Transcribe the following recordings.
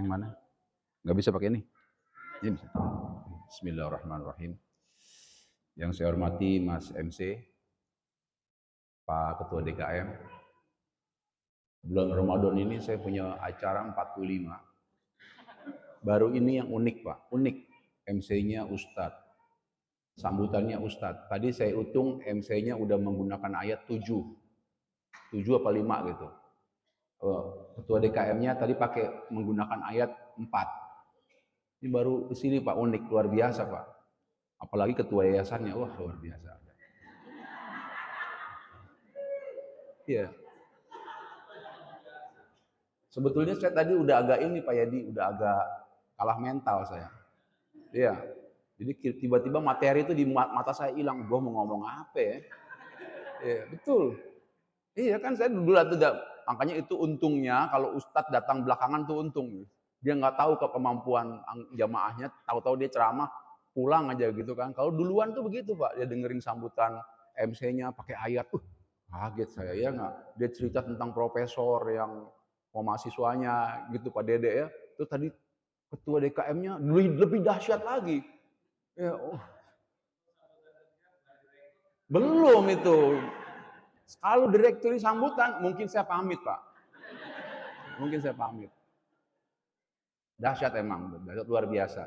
Yang mana? Nggak bisa pakai ini? Ini bisa. Bismillahirrahmanirrahim. Yang saya hormati Mas MC, Pak Ketua DKM. Bulan Ramadan ini saya punya acara 45. Baru ini yang unik Pak, unik. MC-nya Ustadz. Sambutannya Ustadz. Tadi saya hitung MC-nya udah menggunakan ayat 7. 7 apa 5 gitu. Ketua DKM-nya tadi pakai menggunakan ayat 4. Ini baru kesini Pak, unik, luar biasa Pak. Apalagi ketua yayasannya, wah luar biasa. Iya. Sebetulnya saya tadi udah agak ini Pak Yadi, udah agak kalah mental saya. Iya. Jadi tiba-tiba materi itu di mata saya hilang, gue mau ngomong apa ya? Iya, betul. Iya kan saya dulu tidak, makanya itu untungnya kalau Ustadz datang belakangan tuh untung. Dia nggak tahu ke kemampuan jamaahnya, tahu-tahu dia ceramah pulang aja gitu kan. Kalau duluan tuh begitu Pak, dia dengerin sambutan MC-nya pakai ayat, kaget saya ya nggak. Dia cerita tentang profesor yang mahasiswanya gitu Pak Dede ya. Itu tadi ketua DKM-nya lebih dahsyat lagi. Ya, belum itu. Kalau direktori sambutan, mungkin saya pamit Pak. Mungkin saya pamit. Dahsyat emang, dahsyat luar biasa.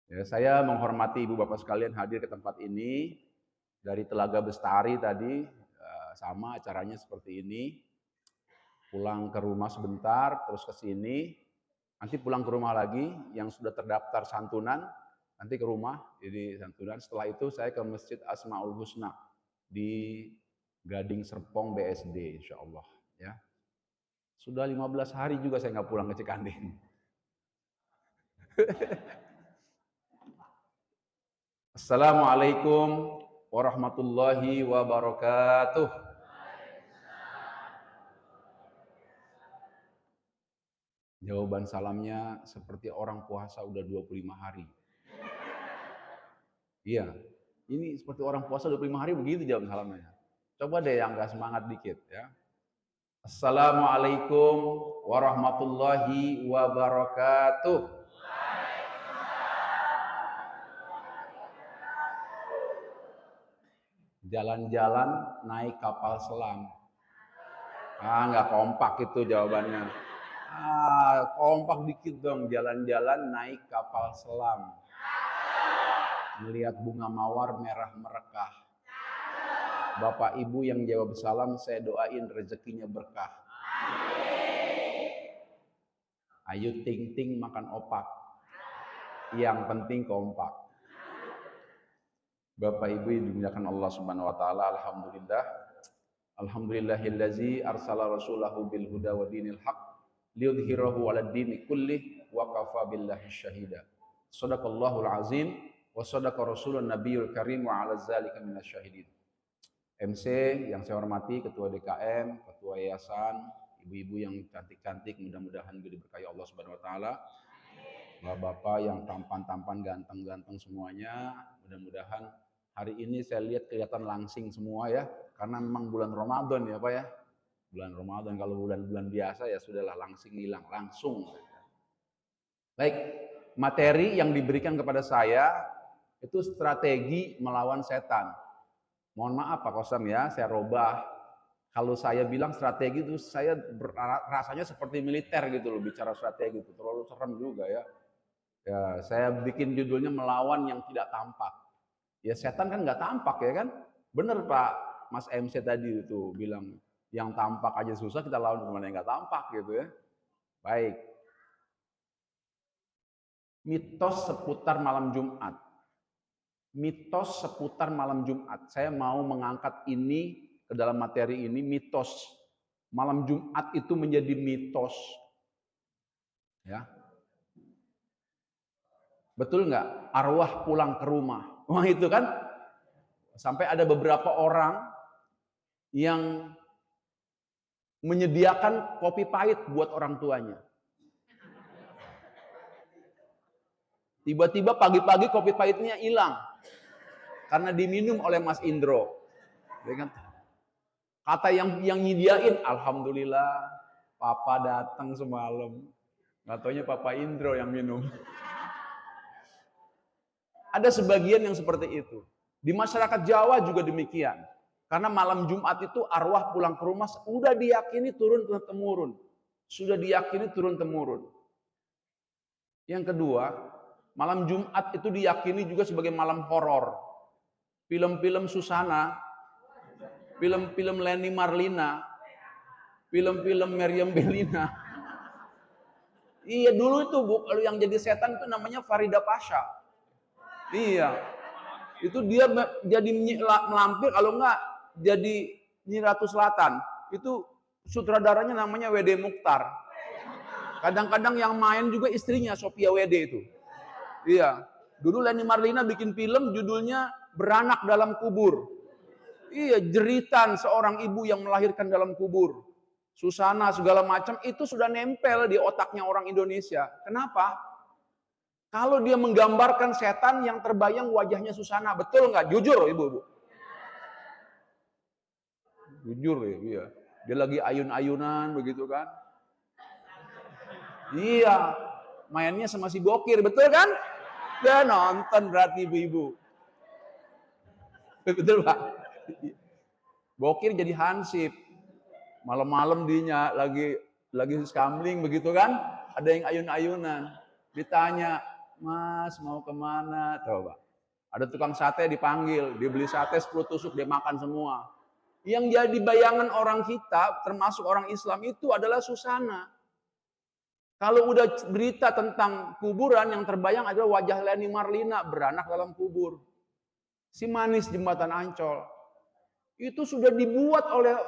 Ya, saya menghormati ibu bapak sekalian hadir ke tempat ini. Dari Telaga Bestari tadi, sama acaranya seperti ini. Pulang ke rumah sebentar, terus ke sini. Nanti pulang ke rumah lagi, yang sudah terdaftar santunan, nanti ke rumah, jadi santunan. Setelah itu saya ke Masjid Asmaul Husna di Gading Serpong BSD, insya Allah. Ya. Sudah 15 hari juga saya nggak pulang ke Cikanding. Assalamualaikum warahmatullahi wabarakatuh. Jawaban salamnya seperti orang puasa udah 25 hari. Iya, ini seperti orang puasa 25 hari begitu jawab salamnya. Coba deh yang gak semangat dikit ya. Assalamualaikum warahmatullahi wabarakatuh. Jalan-jalan naik kapal selam. Nggak kompak itu jawabannya. Kompak dikit dong, jalan-jalan naik kapal selam. Melihat bunga mawar merah merekah. Bapak Ibu yang jawab salam, saya doain rezekinya berkah. Ayo ting-ting makan opak. Yang penting kompak. Bapak Ibu yang dimuliakan Allah Subhanahu wa taala, alhamdulillah. Alhamdulillahillazi arsala rasulahu bil huda wa dinil haq liyudhhirahu 'alad dini kullih wa kafa billahi syahida. Shadaqallahul azim wa shadaqa rasulun nabiyul karim wa 'ala dzalika minasyahidin. MC yang saya hormati, Ketua DKM, Ketua Yayasan, ibu-ibu yang cantik-cantik, mudah-mudahan diberkahi Allah Subhanahu wa taala. Bapak-bapak yang tampan-tampan, ganteng-ganteng semuanya, mudah-mudahan hari ini saya lihat kelihatan langsing semua ya, karena memang bulan Ramadan ya Pak ya. Bulan Ramadan, kalau bulan-bulan biasa ya sudahlah langsing hilang, langsung. Baik, materi yang diberikan kepada saya itu strategi melawan setan. Mohon maaf Pak Kosam ya, saya robah. Kalau saya bilang strategi itu saya rasanya seperti militer gitu loh, bicara strategi itu terlalu serem juga ya. Ya, saya bikin judulnya melawan yang tidak tampak. Ya setan kan nggak tampak ya kan? Bener Pak Mas MC tadi itu bilang yang tampak aja susah, kita lawan kemana yang nggak tampak gitu ya. Baik. Mitos seputar malam Jumat. Mitos seputar malam Jumat. Saya mau mengangkat ini ke dalam materi ini, mitos. Malam Jumat itu menjadi mitos. Ya. Betul nggak? Arwah pulang ke rumah. Wah itu kan, sampai ada beberapa orang yang menyediakan kopi pahit buat orang tuanya. Tiba-tiba pagi-pagi kopi pahitnya hilang. Karena diminum oleh Mas Indro. Kata yang nyediain, alhamdulillah, papa datang semalam. Nggak taunya Papa Indro yang minum. Ada sebagian yang seperti itu. Di masyarakat Jawa juga demikian. Karena malam Jumat itu arwah pulang ke rumah sudah diyakini turun-temurun. Sudah diyakini turun-temurun. Yang kedua, malam Jumat itu diyakini juga sebagai malam horor. Film-film Susana, film-film Leni Marlina, film-film Meriam Bellina. Iya, dulu itu Bu, yang jadi setan itu namanya Farida Pasha. Iya. Itu dia jadi melampir, kalau enggak jadi Nyi Ratu Selatan. Itu sutradaranya namanya W.D. Mukhtar. Kadang-kadang yang main juga istrinya Sophia W.D. itu. Iya. Dulu Leni Marlina bikin film judulnya Beranak Dalam Kubur. Iya, jeritan seorang ibu yang melahirkan dalam kubur. Susana segala macam itu sudah nempel di otaknya orang Indonesia. Kenapa? Kalau dia menggambarkan setan yang terbayang wajahnya Susana, betul nggak? Jujur ibu-ibu. Jujur ya, iya. Dia lagi ayun-ayunan begitu kan? Iya, mainnya sama si Bokir, betul kan? Dia nonton berarti ibu-ibu. Betul Pak? Bokir jadi hansip. Malam-malam dinya lagi skamling begitu kan? Ada yang ayun-ayunan. Ditanya, Mas mau kemana? Coba. Ada tukang sate dipanggil, dia beli sate 10 tusuk, dia makan semua. Yang jadi bayangan orang kita, termasuk orang Islam itu adalah Susana. Kalau udah berita tentang kuburan, yang terbayang adalah wajah Leni Marlina beranak dalam kubur. Si Manis Jembatan Ancol. Itu sudah dibuat oleh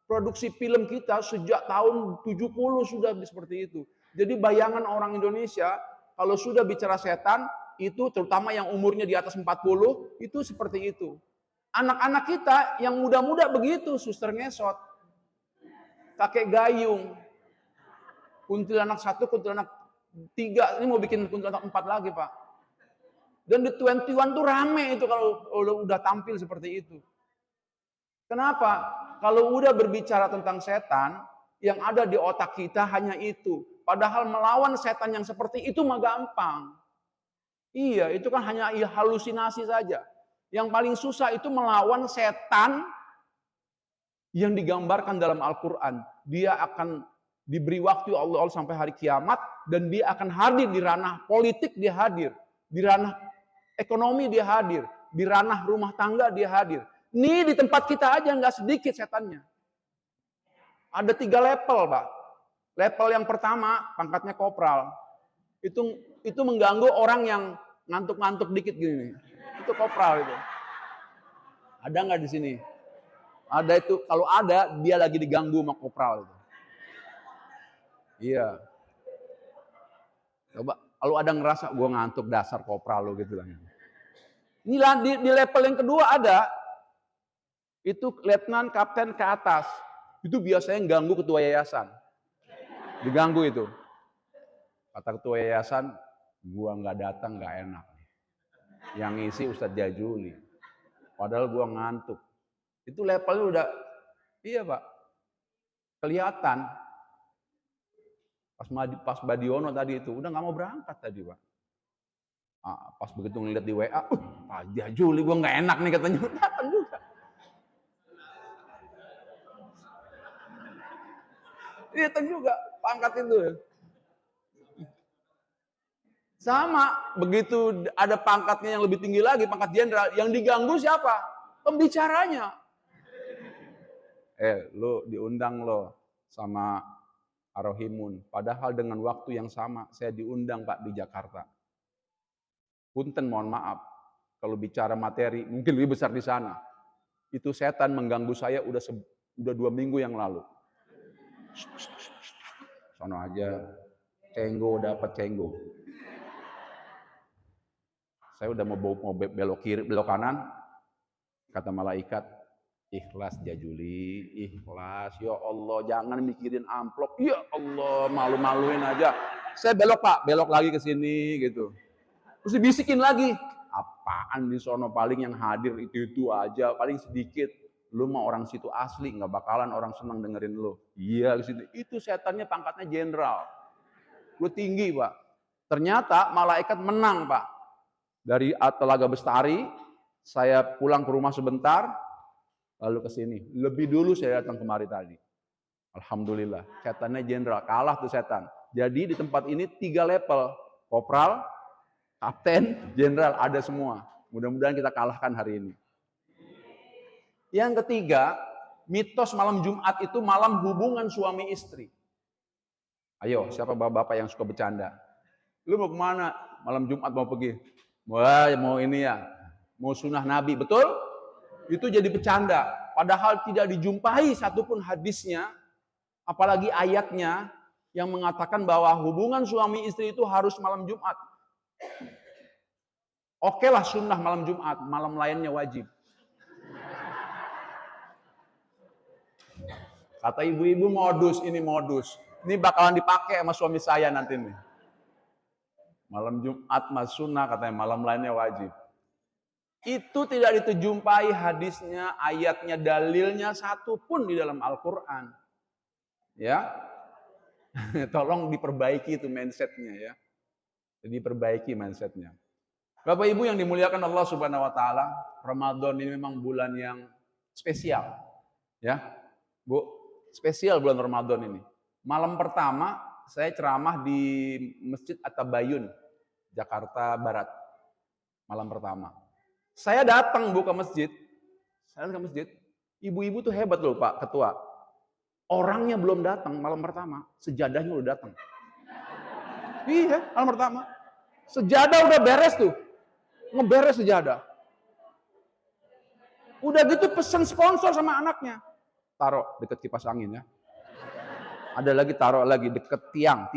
produksi film kita sejak tahun 70 sudah seperti itu. Jadi bayangan orang Indonesia kalau sudah bicara setan itu terutama yang umurnya di atas 40 itu seperti itu. Anak-anak kita yang muda-muda begitu, suster ngesot, kakek gayung, kuntilanak 1, kuntilanak 3, ini mau bikin kuntilanak 4 lagi Pak. Dan di 21 tuh rame itu kalau udah tampil seperti itu. Kenapa? Kalau udah berbicara tentang setan, yang ada di otak kita hanya itu. Padahal melawan setan yang seperti itu mah gampang. Iya, itu kan hanya halusinasi saja. Yang paling susah itu melawan setan yang digambarkan dalam Al-Quran. Dia akan diberi waktu Allah sampai hari kiamat, dan dia akan hadir di ranah politik, dia hadir. Di ranah ekonomi dia hadir. Di ranah rumah tangga dia hadir. Nih di tempat kita aja nggak sedikit setannya. Ada 3 level, Pak. Level yang pertama, pangkatnya kopral. Itu mengganggu orang yang ngantuk-ngantuk dikit gini. Itu kopral itu. Ada nggak di sini? Ada itu. Kalau ada, dia lagi diganggu sama kopral itu. Iya. Coba, kalau ada ngerasa gue ngantuk dasar kopral lo gitu lah. Inilah di level yang kedua ada. Itu letnan, kapten ke atas. Itu biasanya ganggu ketua yayasan. Diganggu itu. Kata ketua yayasan, gua nggak datang nggak enak. Yang ngisi Ustadz Jajuli. Padahal gua ngantuk. Itu levelnya udah, iya Pak, kelihatan. Pas Badiono tadi itu, udah nggak mau berangkat tadi Pak. Pas begitu ngeliat di WA, Pak Jajuli gua nggak enak nih katanya, datang juga. Datang juga, pangkat itu. Sama, begitu ada pangkatnya yang lebih tinggi lagi, pangkat jenderal, yang diganggu siapa? Pembicaranya. Lu diundang lo sama Arohimun. Padahal dengan waktu yang sama, saya diundang Pak di Jakarta. Punten mohon maaf, kalau bicara materi mungkin lebih besar di sana. Itu setan mengganggu saya udah 2 minggu yang lalu. Sono aja, cenggo dapat cenggo. Saya udah mau belok kiri, belok kanan, kata malaikat, ikhlas Jajuli, ikhlas. Ya Allah, jangan mikirin amplop. Ya Allah, malu-maluin aja. Saya belok Pak, belok lagi ke sini gitu. Terus dibisikin lagi, apaan di sono paling yang hadir itu aja, paling sedikit. Lu mah orang situ asli, nggak bakalan orang senang dengerin lu. Iya, itu setannya pangkatnya jenderal. Lu tinggi, Pak. Ternyata malaikat menang, Pak. Dari Telaga Bestari, saya pulang ke rumah sebentar, lalu ke sini. Lebih dulu saya datang kemari tadi. Alhamdulillah, setannya jenderal, kalah tuh setan. Jadi di tempat ini 3 level, kopral, kapten, jenderal, ada semua. Mudah-mudahan kita kalahkan hari ini. Yang ketiga, mitos malam Jumat itu malam hubungan suami istri. Ayo, siapa bapak-bapak yang suka bercanda? Lu mau kemana? Malam Jumat mau pergi? Wah, mau ini ya, mau sunnah Nabi, betul? Itu jadi bercanda. Padahal tidak dijumpai satupun hadisnya, apalagi ayatnya yang mengatakan bahwa hubungan suami istri itu harus malam Jumat. Oke lah sunnah malam Jumat, malam lainnya wajib. Kata ibu-ibu modus, ini modus. Ini bakalan dipakai sama suami saya nanti nih. Malam Jumat mas sunnah, katanya malam lainnya wajib. Itu tidak dijumpai hadisnya, ayatnya, dalilnya satupun di dalam Al-Quran. Ya, tolong diperbaiki itu mindsetnya ya. Diperbaiki mindsetnya. Bapak Ibu yang dimuliakan Allah Subhanahu Wa Taala, Ramadan ini memang bulan yang spesial, ya, Bu. Spesial bulan Ramadan ini. Malam pertama saya ceramah di Masjid At-Tabayun, Jakarta Barat. Malam pertama. Saya datang Bu ke masjid. Saya datang ke masjid. Ibu-ibu tuh hebat loh Pak Ketua. Orangnya belum datang malam pertama, sejadahnya udah datang. Iya, malam pertama. Sejadah udah beres tuh. Ngeberes sejadah. Udah gitu pesen sponsor sama anaknya. Taruh deket kipas angin ya. Ada lagi taruh lagi deket tiang.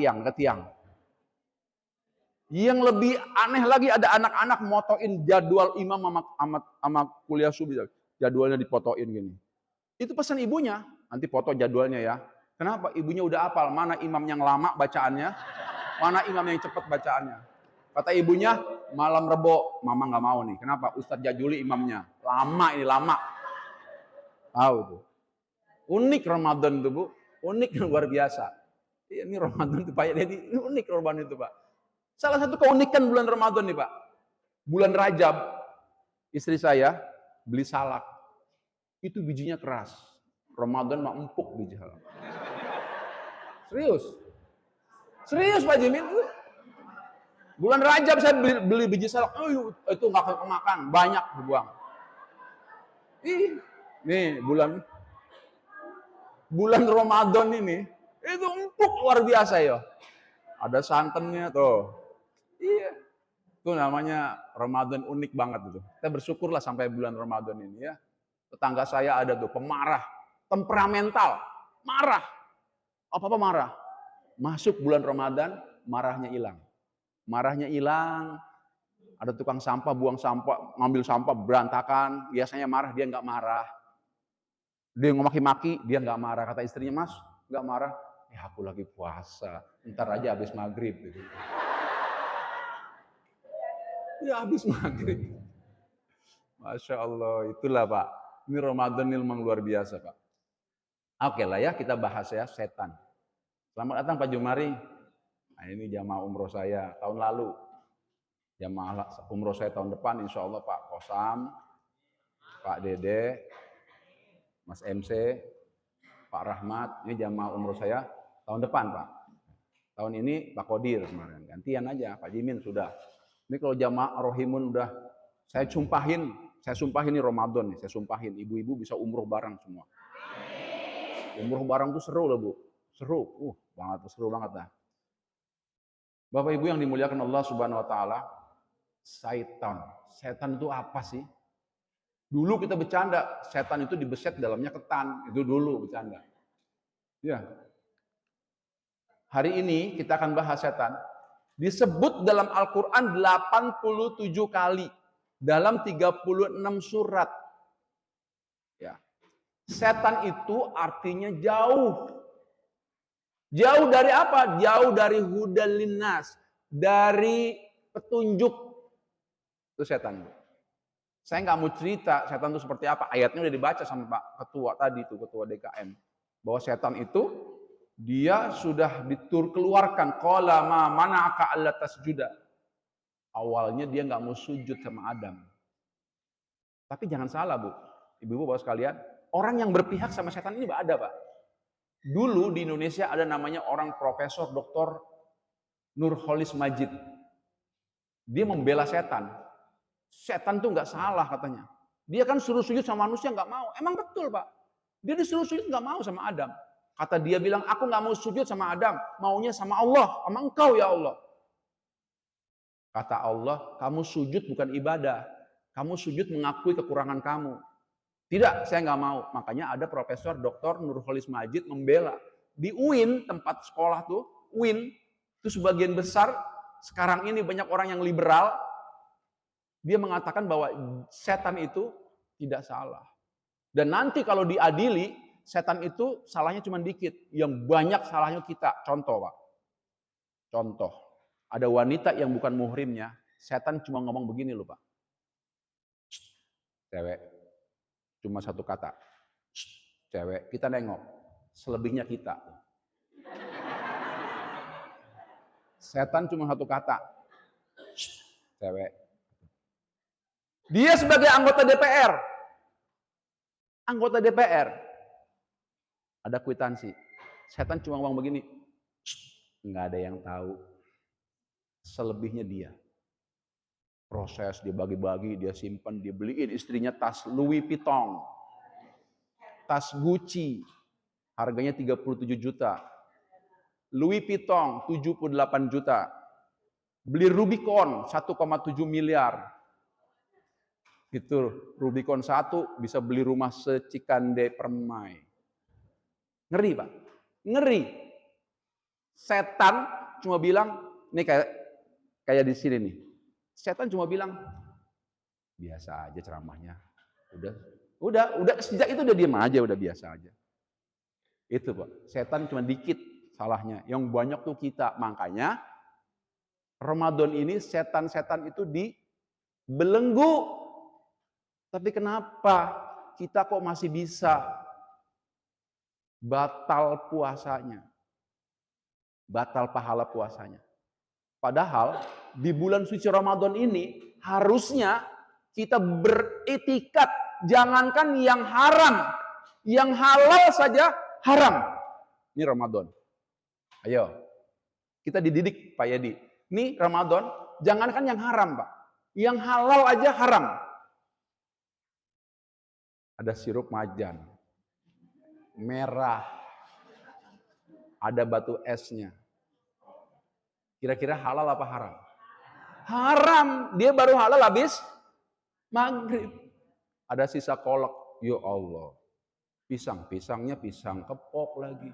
Yang lebih aneh lagi ada anak-anak motoin jadwal imam sama kuliah subuh. Jadwalnya dipotoin gini. Itu pesan ibunya. Nanti foto jadwalnya ya. Kenapa? Ibunya udah hafal mana imam yang lama bacaannya, mana imam yang cepat bacaannya. Kata ibunya, malam Rebo, mama nggak mau nih. Kenapa? Ustadz Jajuli imamnya. Lama ini, lama. Tahu tuh. Unik Ramadan itu, Bu. Unik luar biasa. Ini Ramadan itu Pak. Ini unik Ramadan itu, Pak. Salah satu keunikan bulan Ramadan nih, Pak. Bulan Rajab, istri saya beli salak. Itu bijinya keras. Ramadan mah empuk biji salak. Serius. Serius Pak Jimin. Bulan Rajab saya beli biji salak. Oh, itu nggak kemakan, banyak dibuang. Nih bulan Ramadan ini itu empuk luar biasa ya. Ada santannya tuh. Iya. Itu namanya Ramadan unik banget itu. Kita bersyukurlah sampai bulan Ramadan ini ya. Tetangga saya ada tuh pemarah, temperamental, marah. Apa-apa marah. Masuk bulan Ramadan, marahnya hilang. Marahnya hilang. Ada tukang sampah, buang sampah, ngambil sampah berantakan. Biasanya marah, dia nggak marah. Dia ngomaki-maki, dia nggak marah. Kata istrinya, Mas, nggak marah. Ya aku lagi puasa, ntar aja habis maghrib. Gitu. Ya habis maghrib. Masya Allah, itulah Pak. Ini Ramadan ini memang luar biasa Pak. Oke lah ya, kita bahas ya, setan. Selamat datang Pak Jumari. Nah ini jamaah umroh saya tahun lalu. Jamaah umroh saya tahun depan, insya Allah Pak Kosam, Pak Dede, Mas MC, Pak Rahmat, ini jamaah umroh saya tahun depan Pak. Tahun ini Pak Kodir kemarin, gantian aja, Pak Jimin sudah. Ini kalau jamaah Rohimun udah, saya sumpahin ini Ramadan nih, saya sumpahin ibu-ibu bisa umroh bareng semua. Umroh bareng tuh seru loh Bu, seru, seru banget dah. Bapak Ibu yang dimuliakan Allah Subhanahu Wa Taala, setan itu apa sih? Dulu kita bercanda, setan itu dibeset dalamnya ketan, itu dulu bercanda. Ya. Hari ini kita akan bahas setan. Disebut dalam Al-Quran 87 kali. Dalam 36 surat. Ya. Setan itu artinya jauh. Jauh dari apa? Jauh dari hudal linnas. Dari petunjuk. Itu setan. Saya nggak mau cerita setan itu seperti apa. Ayatnya udah dibaca sama Pak Ketua tadi, itu Ketua DKM. Bahwa setan itu Dia sudah keluarkan qala ma mana'aka alla tasjuda. Awalnya dia nggak mau sujud sama Adam. Tapi jangan salah, Bu. Ibu-ibu Bapak sekalian, orang yang berpihak sama setan ini ada, Pak. Dulu di Indonesia ada namanya orang Profesor Dr. Nurholis Majid. Dia membela setan. Setan tuh nggak salah katanya. Dia kan suruh sujud sama manusia nggak mau. Emang betul, Pak. Dia disuruh sujud nggak mau sama Adam. Kata dia bilang, aku nggak mau sujud sama Adam, maunya sama Allah, sama engkau ya Allah. Kata Allah, kamu sujud bukan ibadah. Kamu sujud mengakui kekurangan kamu. Tidak, saya nggak mau. Makanya ada Profesor Dr. Nurholis Majid membela. Di UIN, tempat sekolah tuh, UIN, itu sebagian besar, sekarang ini banyak orang yang liberal, dia mengatakan bahwa setan itu tidak salah. Dan nanti kalau diadili, setan itu salahnya cuma dikit. Yang banyak salahnya kita. Contoh, Pak. Contoh. Ada wanita yang bukan muhrimnya, setan cuma ngomong begini loh, Pak. Cewek. Cuma satu kata. Cewek. Kita nengok. Selebihnya kita. Setan cuma satu kata. Cewek. Dia sebagai anggota DPR. Anggota DPR. Ada kwitansi. Setan cuma ngomong begini. Nggak ada yang tahu. Selebihnya dia. Proses, dia bagi-bagi, dia simpan, dia beliin istrinya tas Louis Vuitton. Tas Gucci. Harganya 37 juta. Louis Vuitton 78 juta. Beli Rubicon 1,7 miliar. Itu Rubicon 1 bisa beli rumah secikande Permai. Ngeri, Pak. Ngeri. Setan cuma bilang, ini kayak di sini nih. Setan cuma bilang, biasa aja ceramahnya. Udah sejak itu udah diam aja, udah biasa aja. Itu, Pak. Setan cuma dikit salahnya. Yang banyak tuh kita. Makanya Ramadan ini setan-setan itu dibelenggu. Tapi kenapa kita kok masih bisa batal puasanya? Batal pahala puasanya. Padahal di bulan suci Ramadan ini harusnya kita beretikat, jangankan yang haram, yang halal saja haram. Ini Ramadan. Ayo, kita dididik Pak Yedi. Ini Ramadan, jangankan yang haram, Pak. Yang halal aja haram. Ada sirup majan, merah, ada batu esnya. Kira-kira halal apa haram? Haram. Dia baru halal habis maghrib. Ada sisa kolak. Ya Allah. Pisangnya pisang kepok lagi.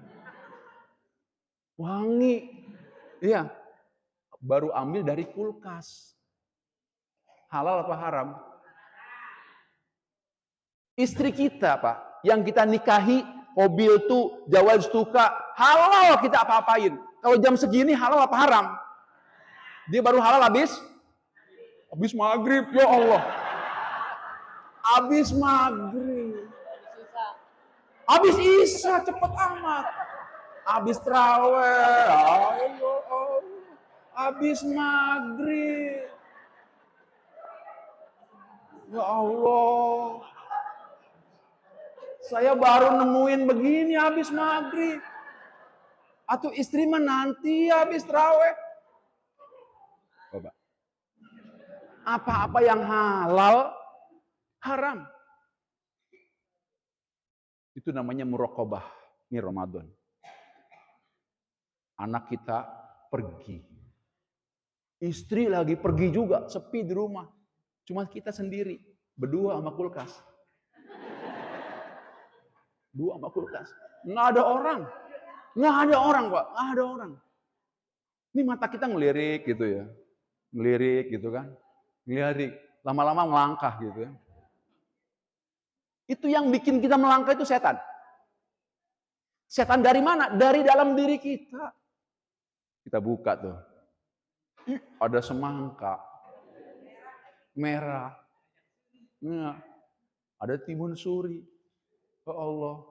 Wangi. Iya. Baru ambil dari kulkas. Halal apa haram? Istri kita, Pak, yang kita nikahi, mobil tuh, jawaz tuka, halal kita apa-apain. Kalau jam segini halal apa haram? Dia baru halal habis maghrib, ya Allah. Habis maghrib. Habis isya, cepet amat. Habis terawih, habis maghrib. Ya Allah. Saya baru nemuin begini habis maghrib. Atau istri menanti habis terawih. Coba. Apa-apa yang halal, haram. Itu namanya muraqabah. Ini Ramadan. Anak kita pergi. Istri lagi pergi juga, sepi di rumah. Cuma kita sendiri, berdua sama kulkas. Dua sama kulkas. Nggak ada orang. Nggak ada orang, Pak. Nggak ada orang. Ini mata kita ngelirik gitu ya. Ngelirik gitu kan. Ngelirik. Lama-lama melangkah gitu ya. Itu yang bikin kita melangkah itu setan. Setan dari mana? Dari dalam diri kita. Kita buka tuh. Ada semangka. Merah. Nah, ada timun suri. Ya Allah.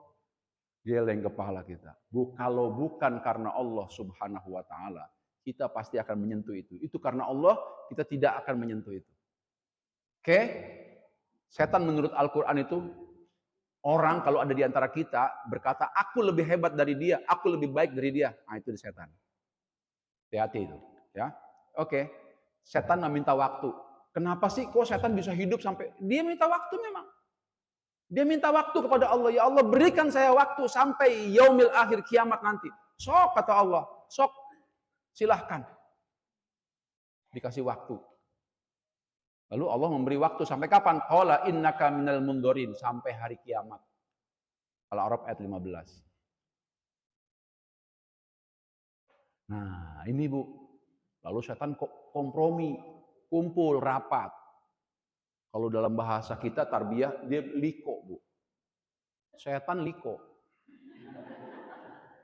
Geleng kepala kita. Kalau bukan karena Allah Subhanahu wa taala, kita pasti akan menyentuh itu. Itu karena Allah, kita tidak akan menyentuh itu. Oke? Setan menurut Al-Qur'an itu orang kalau ada di antara kita berkata, aku lebih hebat dari dia, aku lebih baik dari dia. Nah, itu setan. Hati-hati itu, ya. Oke. Setan meminta waktu. Kenapa sih kok setan bisa hidup sampai dia minta waktu memang. Dia minta waktu kepada Allah, ya Allah berikan saya waktu sampai yaumil akhir kiamat nanti. Sok kata Allah, sok silahkan. Dikasih waktu. Lalu Allah memberi waktu sampai kapan? Qala innaka minal mundorin, sampai hari kiamat. Al-A'raf ayat 15. Nah, ini Bu. Lalu setan kompromi, kumpul, rapat. Kalau dalam bahasa kita tarbiyah, dia liko, Bu. Setan liko.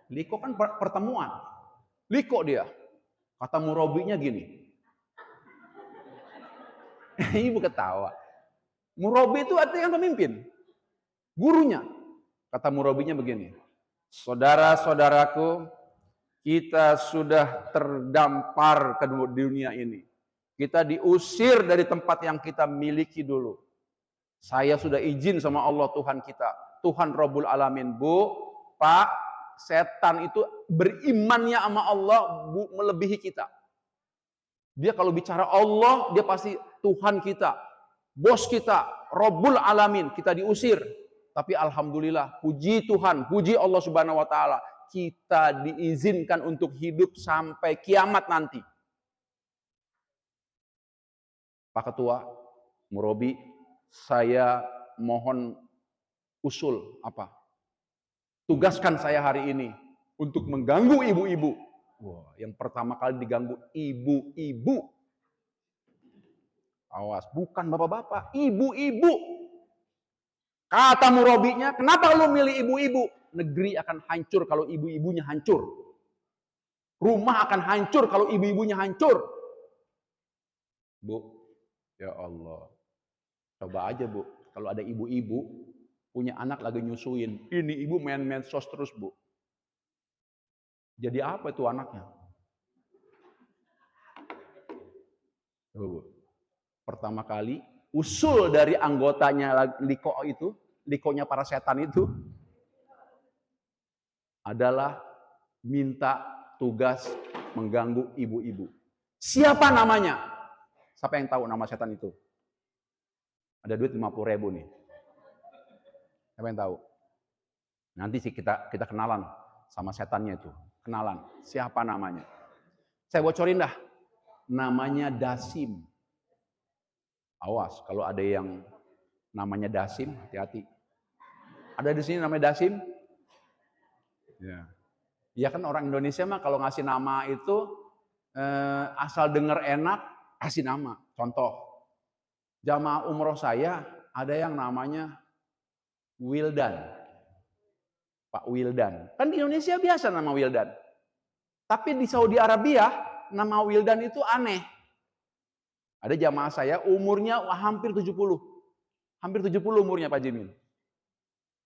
Liko kan pertemuan. Liko dia. Kata murabinya gini. Ibu ketawa. Murabi itu artinya kan pemimpin. Gurunya. Kata murabinya begini. Saudara-saudaraku, kita sudah terdampar ke dunia ini. Kita diusir dari tempat yang kita miliki dulu. Saya sudah izin sama Allah Tuhan kita. Tuhan Rabbul Alamin. Bu, Pak, setan itu berimannya sama Allah melebihi kita. Dia kalau bicara Allah, dia pasti Tuhan kita, bos kita, Rabbul Alamin. Kita diusir. Tapi Alhamdulillah, puji Tuhan, puji Allah Subhanahu Wa Taala. Kita diizinkan untuk hidup sampai kiamat nanti. Pak Ketua, Murabi, saya mohon usul apa? Tugaskan saya hari ini untuk mengganggu ibu-ibu. Wah, yang pertama kali diganggu ibu-ibu. Awas, bukan bapak-bapak, ibu-ibu. Kata Murabinya, kenapa lu milih ibu-ibu? Negeri akan hancur kalau ibu-ibunya hancur. Rumah akan hancur kalau ibu-ibunya hancur. Bu, ya Allah. Coba aja Bu, kalau ada ibu-ibu punya anak lagi nyusuin, ini ibu main medsos terus Bu. Jadi apa itu anaknya? Coba Bu. Pertama kali usul dari anggotanya liko itu, likonya para setan itu adalah minta tugas mengganggu ibu-ibu. Siapa namanya? Siapa yang tahu nama setan itu? Ada duit 50.000 nih. Siapa yang tahu? Nanti sih kita kenalan sama setannya itu. Kenalan. Siapa namanya? Saya bocorin dah. Namanya Dasim. Awas, kalau ada yang namanya Dasim, hati-hati. Ada di sini namanya Dasim? Ya. Ya kan orang Indonesia mah kalau ngasih nama itu asal dengar enak, kasih nama. Contoh, jamaah umroh saya ada yang namanya Wildan. Pak Wildan. Kan di Indonesia biasa nama Wildan. Tapi di Saudi Arabia nama Wildan itu aneh. Ada jamaah saya umurnya hampir 70. Hampir 70 umurnya Pak Jimin.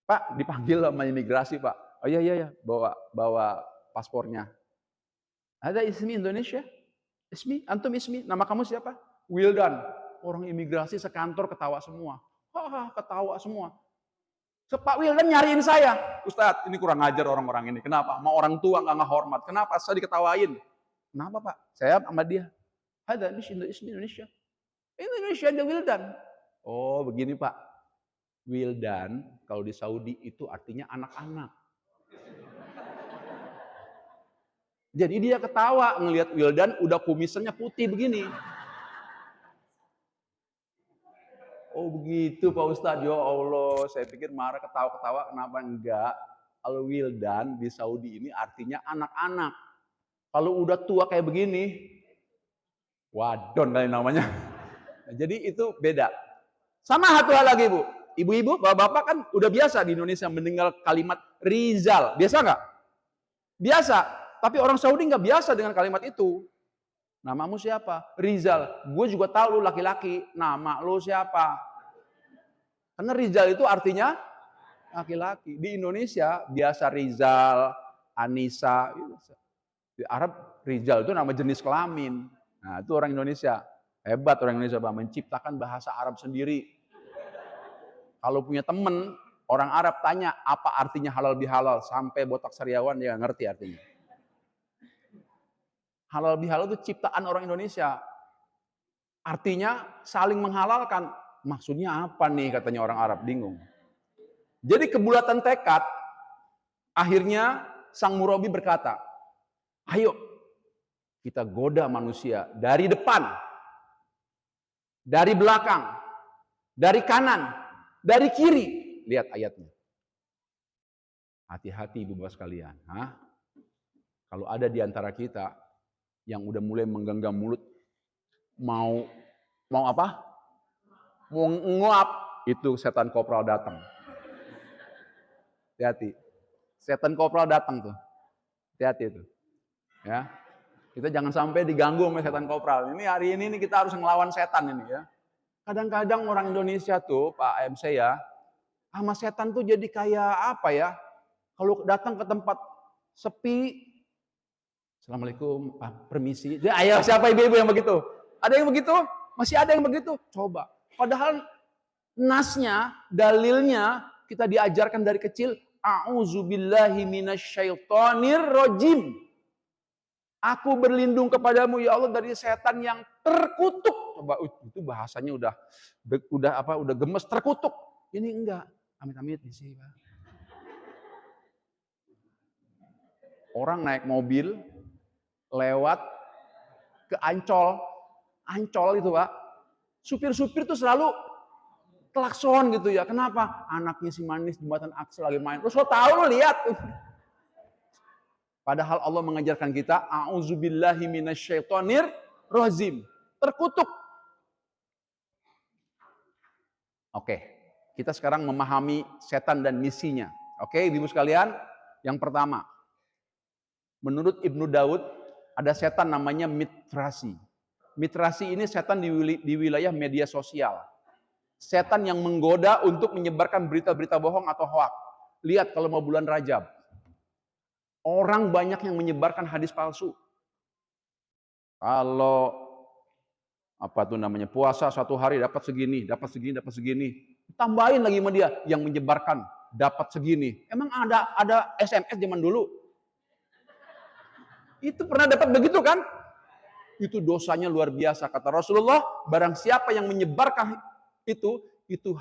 Pak dipanggil sama imigrasi Pak. Oh iya, bawa paspornya. Ada ismi Indonesia? Ismi, antum ismi, nama kamu siapa? Wildan. Orang imigrasi sekantor ketawa semua. Ketawa semua. Pak Wildan nyariin saya. Ustadz, ini kurang ajar orang-orang ini. Kenapa? Mau orang tua nggak hormat. Kenapa? Saya diketawain. Kenapa Pak? Saya sama dia. Ada ismi Indonesia. Indonesia ada Wildan. Oh begini Pak. Wildan kalau di Saudi itu artinya anak-anak. Jadi dia ketawa ngelihat Wildan udah kumisannya putih begini. Oh begitu Pak Ustadz, ya Allah. Saya pikir marah ketawa-ketawa, kenapa enggak? Kalau Wildan di Saudi ini artinya anak-anak. Kalau udah tua kayak begini, wadon kali namanya. Jadi itu beda. Sama satu hal lagi Bu. Ibu-ibu, bapak-bapak kan udah biasa di Indonesia mendengar kalimat Rizal. Biasa nggak? Biasa. Tapi orang Saudi nggak biasa dengan kalimat itu. Namamu siapa? Rizal. Gue juga tahu lu laki-laki. Nama lu siapa? Karena Rizal itu artinya Laki-laki. Di Indonesia biasa Rizal, Anissa. Di Arab Rizal itu nama jenis kelamin. Nah itu orang Indonesia. Hebat orang Indonesia, Pak, menciptakan bahasa Arab sendiri. Kalau punya temen orang Arab tanya apa artinya halal bihalal, sampai botak sariawan dia ngerti artinya. Halal bihalal itu ciptaan orang Indonesia. Artinya saling menghalalkan. Maksudnya apa nih katanya orang Arab, bingung. Jadi kebulatan tekad, akhirnya sang murabi berkata, ayo kita goda manusia dari depan, dari belakang, dari kanan, dari kiri. Lihat ayatnya. Hati-hati ibu bapak sekalian. Kalau ada di antara kita yang udah mulai menggenggam mulut, mau apa? Mau nguap, itu setan kopral datang. Hati-hati. Setan kopral datang tuh. Hati-hati itu. Ya. Kita jangan sampai diganggu sama setan kopral. Ini hari ini kita harus ngelawan setan ini ya. Kadang-kadang orang Indonesia tuh, Pak MC ya, sama setan tuh jadi kayak apa ya? Kalau datang ke tempat sepi, Assalamualaikum, permisi. Dia, ayo siapa ibu-ibu yang begitu? Ada yang begitu? Masih ada yang begitu? Coba. Padahal nasnya, dalilnya kita diajarkan dari kecil, a'udzubillahi minasyaitonir rajim. Aku berlindung kepadamu ya Allah dari setan yang terkutuk. Coba itu bahasanya udah gemes, terkutuk. Ini enggak. Amit-amit sih, Pak. Orang naik mobil lewat ke Ancol. Ancol itu, Pak. Supir-supir tuh selalu klakson gitu ya. Kenapa? Anaknya si manis jembatan Aqsa lagi main. Terus lo tahu, lo lihat. Padahal Allah mengajarkan kita, a'udzubillahi minasyaitonir rajim. Terkutuk. Oke, kita sekarang memahami setan dan misinya. Oke, ibu sekalian, yang pertama, menurut Ibnu Daud, ada setan namanya mitrasi. Mitrasi ini setan di wilayah media sosial. Setan yang menggoda untuk menyebarkan berita-berita bohong atau hoak. Lihat kalau mau bulan Rajab. Orang banyak yang menyebarkan hadis palsu. Kalau puasa satu hari dapat segini, dapat segini, dapat segini. Tambahin lagi sama dia yang menyebarkan dapat segini. Emang ada SMS zaman dulu? Itu pernah dapat begitu kan? Itu dosanya luar biasa. Kata Rasulullah, barang siapa yang menyebarkan itu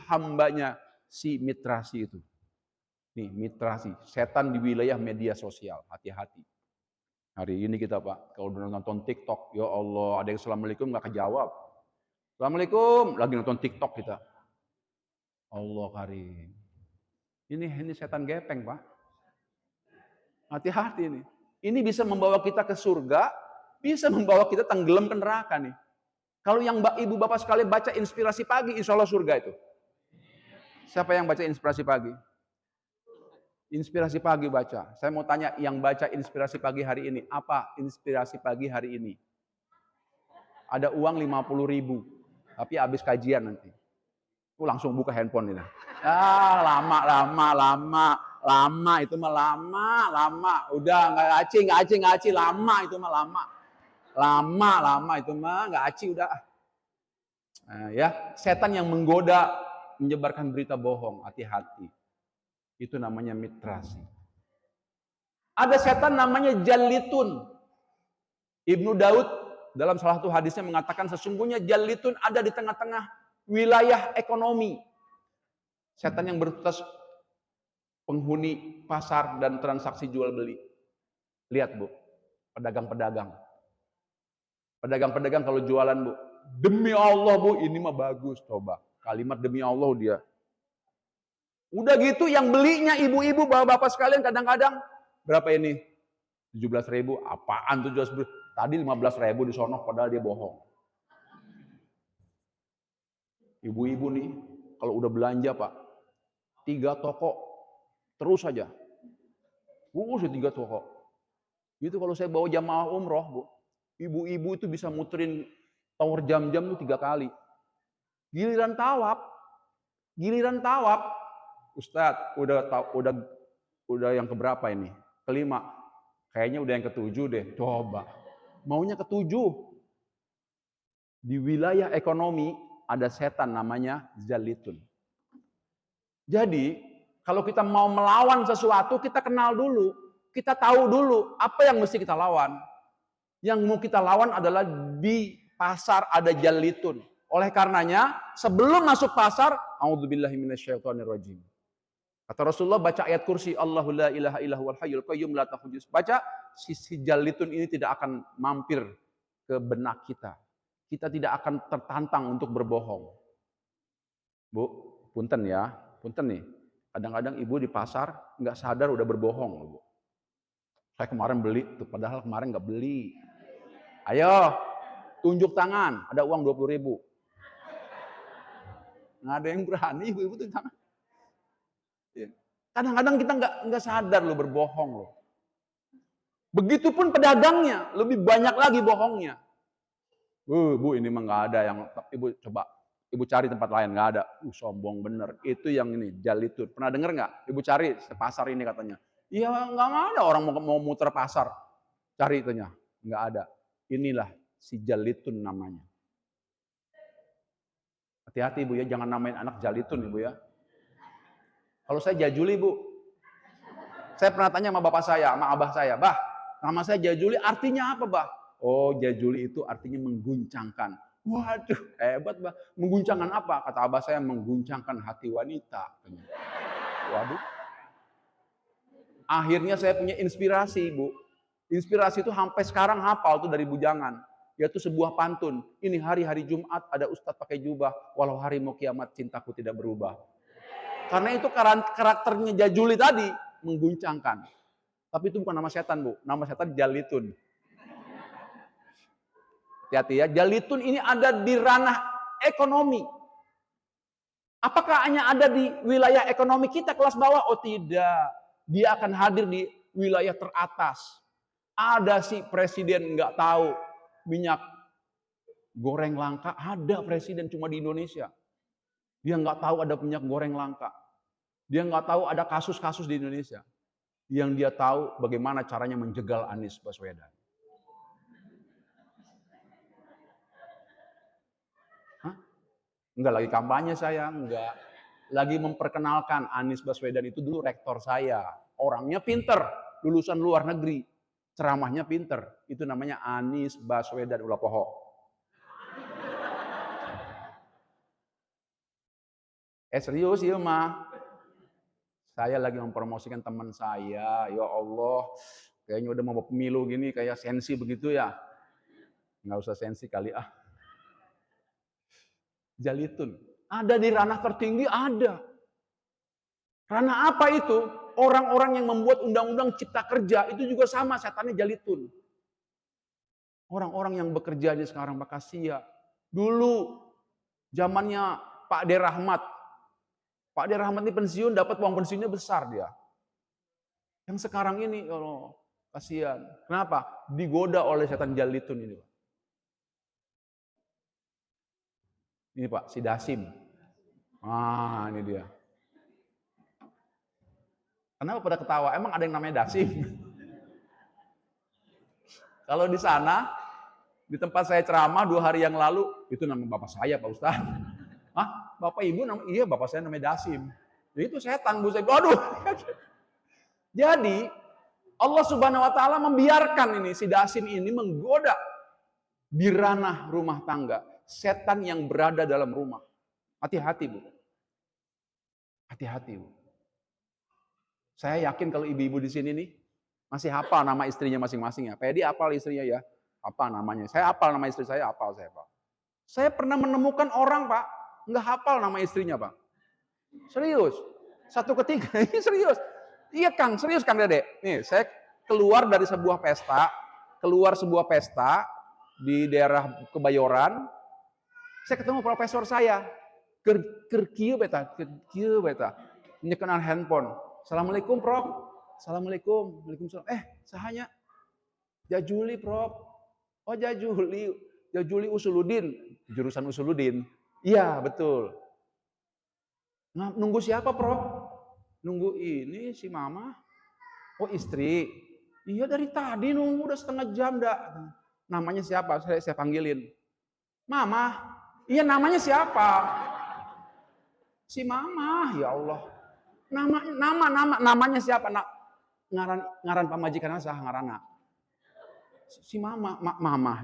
hambanya si mitrasi itu. Nih, mitrasi, setan di wilayah media sosial. Hati-hati. Hari ini kita, Pak, kalau udah nonton TikTok, ya Allah, ada yang Assalamualaikum nggak kejawab. Assalamualaikum, lagi nonton TikTok kita. Allah karim. Ini setan gepeng, Pak. Hati-hati nih. Ini bisa membawa kita ke surga, bisa membawa kita tenggelam ke neraka nih. Kalau yang ibu bapak sekalian baca inspirasi pagi, insya Allah surga itu. Siapa yang baca inspirasi pagi? Inspirasi pagi baca. Saya mau tanya yang baca inspirasi pagi hari ini. Apa inspirasi pagi hari ini? Ada uang 50.000. Tapi habis kajian nanti. Langsung buka handphone ini. Lama itu mah lama. Udah nggak aci, lama itu mah lama. Lama itu mah nggak aci udah. Ya, setan yang menggoda menyebarkan berita bohong, hati-hati. Itu namanya mitrasi. Ada setan namanya jallitun. Ibnu Daud dalam salah satu hadisnya mengatakan sesungguhnya jallitun ada di tengah-tengah wilayah ekonomi. Setan yang bertugas penghuni pasar dan transaksi jual beli. Lihat, Bu, pedagang-pedagang. Pedagang-pedagang kalau jualan, Bu, demi Allah, Bu, ini mah bagus, coba. Kalimat demi Allah dia. Udah gitu yang belinya ibu-ibu, bapak-bapak sekalian kadang-kadang berapa ini? 17.000. Apaan 17.000? Tadi 15.000 di sono padahal dia bohong. Ibu-ibu nih kalau udah belanja, Pak, 3 toko terus saja. 3 toko. Itu kalau saya bawa jamaah umroh, Bu, ibu-ibu itu bisa muterin tower jam-jam tuh 3 kali. Giliran tawaf, Ustadz, udah yang keberapa ini? Kelima. Kayaknya udah yang ketujuh deh. Coba. Maunya ketujuh. Di wilayah ekonomi ada setan namanya Jalitun. Jadi, kalau kita mau melawan sesuatu, kita kenal dulu. Kita tahu dulu apa yang mesti kita lawan. Yang mau kita lawan adalah di pasar ada Jalitun. Oleh karenanya, sebelum masuk pasar, a'udzubillahi minasyaitonirrajim. Kata Rasulullah, baca ayat kursi, Allahu la ilaha illa huwal hayyul qayyum la ta'khudhuhu. Baca, si Jalitun ini tidak akan mampir ke benak kita. Kita tidak akan tertantang untuk berbohong. Bu, punten ya, punten nih. Kadang-kadang ibu di pasar nggak sadar udah berbohong, Bu. Saya kemarin beli, tuh, padahal kemarin nggak beli. Ayo, tunjuk tangan, ada uang 20.000. Nggak ada yang berani, ibu-ibu tunjuk tangan. Kadang-kadang kita nggak sadar loh berbohong loh. Begitupun pedagangnya, lebih banyak lagi bohongnya. Bu, ini mah nggak ada yang, ibu cari tempat lain, nggak ada. Sombong bener. Itu yang ini, Jalitun. Pernah dengar nggak? Ibu cari pasar ini katanya. Iya, nggak ada orang mau muter pasar. Cari itunya, nggak ada. Inilah si Jalitun namanya. Hati-hati Bu ya, jangan namain anak Jalitun Ibu ya. Kalau saya Jajuli Bu, saya pernah tanya sama bapak saya, sama abah saya, bah, nama saya Jajuli artinya apa bah? Oh, Jajuli itu artinya mengguncangkan. Waduh, hebat bah. Mengguncangkan apa? Kata abah saya, mengguncangkan hati wanita. Waduh. Akhirnya saya punya inspirasi Bu. Inspirasi itu sampai sekarang hafal tuh dari bujangan. Yaitu sebuah pantun. Ini hari-hari Jumat ada ustadz pakai jubah. Walau hari mau kiamat cintaku tidak berubah. Karena itu karakternya Jajuli tadi mengguncangkan. Tapi itu bukan nama setan Bu. Nama setan Jalitun. Hati-hati ya. Jalitun ini ada di ranah ekonomi. Apakah hanya ada di wilayah ekonomi kita kelas bawah? Oh tidak. Dia akan hadir di wilayah teratas. Ada si presiden nggak tahu minyak goreng langka. Ada presiden cuma di Indonesia. Dia nggak tahu ada minyak goreng langka. Dia nggak tahu ada kasus-kasus di Indonesia. Yang dia tahu bagaimana caranya menjegal Anies Baswedan. Hah? Enggak lagi kampanye saya, enggak. Lagi memperkenalkan Anies Baswedan itu dulu rektor saya. Orangnya pinter, lulusan luar negeri. Ceramahnya pinter. Itu namanya Anies Baswedan ulah poho. Serius ya mah. Saya lagi mempromosikan teman saya. Ya Allah, kayaknya udah mau pemilu gini kayak sensi begitu ya. Nggak usah sensi kali ah. Jalitun. Ada di ranah tertinggi, ada. Ranah apa itu? Orang-orang yang membuat undang-undang cipta kerja itu juga sama, setannya Jalitun. Orang-orang yang bekerja di sekarang Bakasia. Dulu zamannya Pak D. Rahmat. Pak D. Rahmat ini pensiun, dapat uang pensiunnya besar dia. Yang sekarang ini, kalau kasihan. Kenapa? Digoda oleh setan Jalitun ini. Ini Pak, si Dasim. Ah, ini dia. Kenapa pada ketawa? Emang ada yang namanya Dasim? Kalau di sana, di tempat saya ceramah 2 hari yang lalu, itu nama bapak saya Pak Ustadz. Hah? Bapak ibu iya bapak saya namanya Dasim. Ya itu setan Bu saya. Aduh. Jadi Allah Subhanahu wa taala membiarkan ini si Dasim ini menggoda di ranah rumah tangga setan yang berada dalam rumah. Hati-hati Bu. Hati-hati Bu. Saya yakin kalau ibu-ibu di sini nih masih hafal nama istrinya masing-masing ya. Pedi hafal istrinya ya. Apa namanya? Saya hafal nama istri saya, hafal saya Pak. Saya pernah menemukan orang Pak nggak hafal nama istrinya Pak. Serius. Satu ketika, ini serius. Iya Kang, serius Kang Dede. Nih, saya keluar dari sebuah pesta, di daerah Kebayoran. Saya ketemu profesor saya. Kerkieu beta. Nyekenan handphone. Assalamualaikum Prof. Assalamualaikum. Waalaikumsalam. Sahanya Jajuli Prof. Oh Jajuli Usuludin. Jurusan Usuludin. Iya betul. Nah, nunggu siapa Prof? Nunggu ini si mama. Oh istri. Iya dari tadi nunggu udah setengah jam dah. Namanya siapa? Saya panggilin. Mama. Iya namanya siapa? Si mama. Ya Allah. Namanya siapa? Ngaran pamajikan sah ngarana. Si mama. Mama.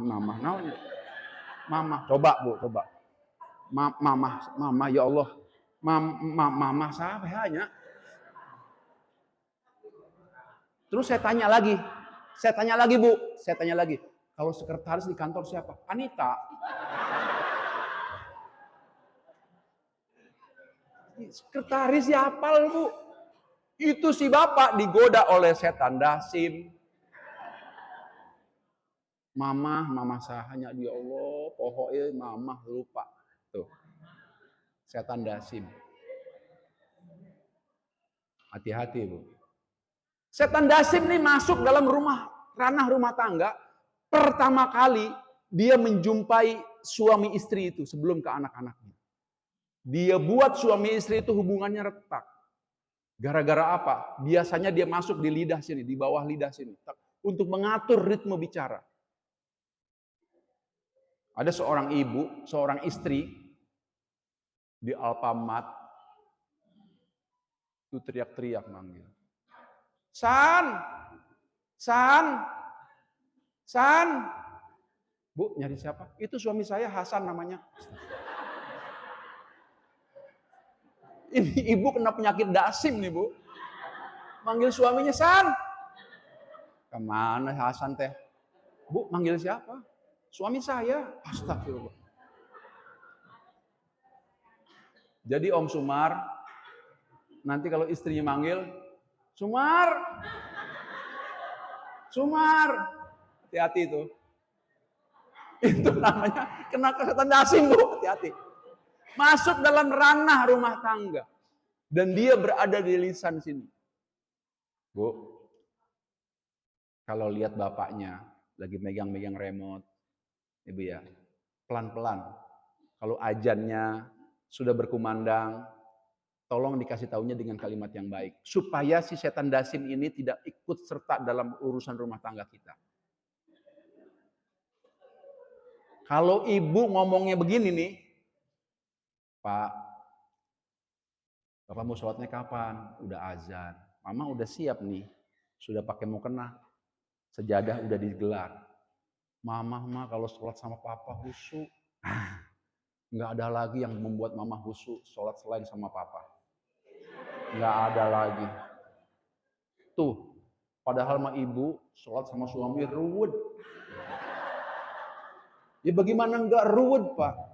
Mama. Coba Bu, coba. Mama ya Allah. Mama siapa hanya? Terus saya tanya lagi Bu, kalau sekretaris di kantor siapa? Anita. Sekretaris ya hafal Bu. Itu si bapak digoda oleh setan dasim. Mama sahanya dia Allah, pokoknya mama lupa. Tuh. Setan dasim. Hati-hati Bu. Setan dasim nih masuk dalam ranah rumah tangga. Pertama kali dia menjumpai suami istri itu sebelum ke anak-anaknya. Dia buat suami istri itu hubungannya retak. Gara-gara apa? Biasanya dia masuk di lidah sini, di bawah lidah sini. Untuk mengatur ritme bicara. Ada seorang ibu, seorang istri di Alfamart itu teriak-teriak manggil. San. Bu, nyari siapa? Itu suami saya Hasan namanya. Ini ibu kena penyakit dasim nih Bu. Manggil suaminya San. Kemana Hasan teh? Bu, manggil siapa? Suami saya. Astagfirullah. Jadi Om Sumar, nanti kalau istrinya manggil, Sumar, hati-hati itu. Itu namanya kena setan dasim Bu, hati-hati. Masuk dalam ranah rumah tangga. Dan dia berada di lisan sini. Bu, kalau lihat bapaknya lagi megang-megang remote, Ibu ya, pelan-pelan. Kalau azannya sudah berkumandang, tolong dikasih taunya dengan kalimat yang baik. Supaya si setan dasim ini tidak ikut serta dalam urusan rumah tangga kita. Kalau ibu ngomongnya begini nih, Pak, Bapak mau sholatnya kapan? Udah azan. Mama udah siap nih. Sudah pakai mukena. Sejadah udah digelar. Mama kalau sholat sama Papa khusyuk. Nggak ada lagi yang membuat Mama khusyuk sholat selain sama Papa. Nggak ada lagi. Tuh, padahal mah ibu sholat sama suami ruwet. Ya bagaimana nggak ruwet Pak?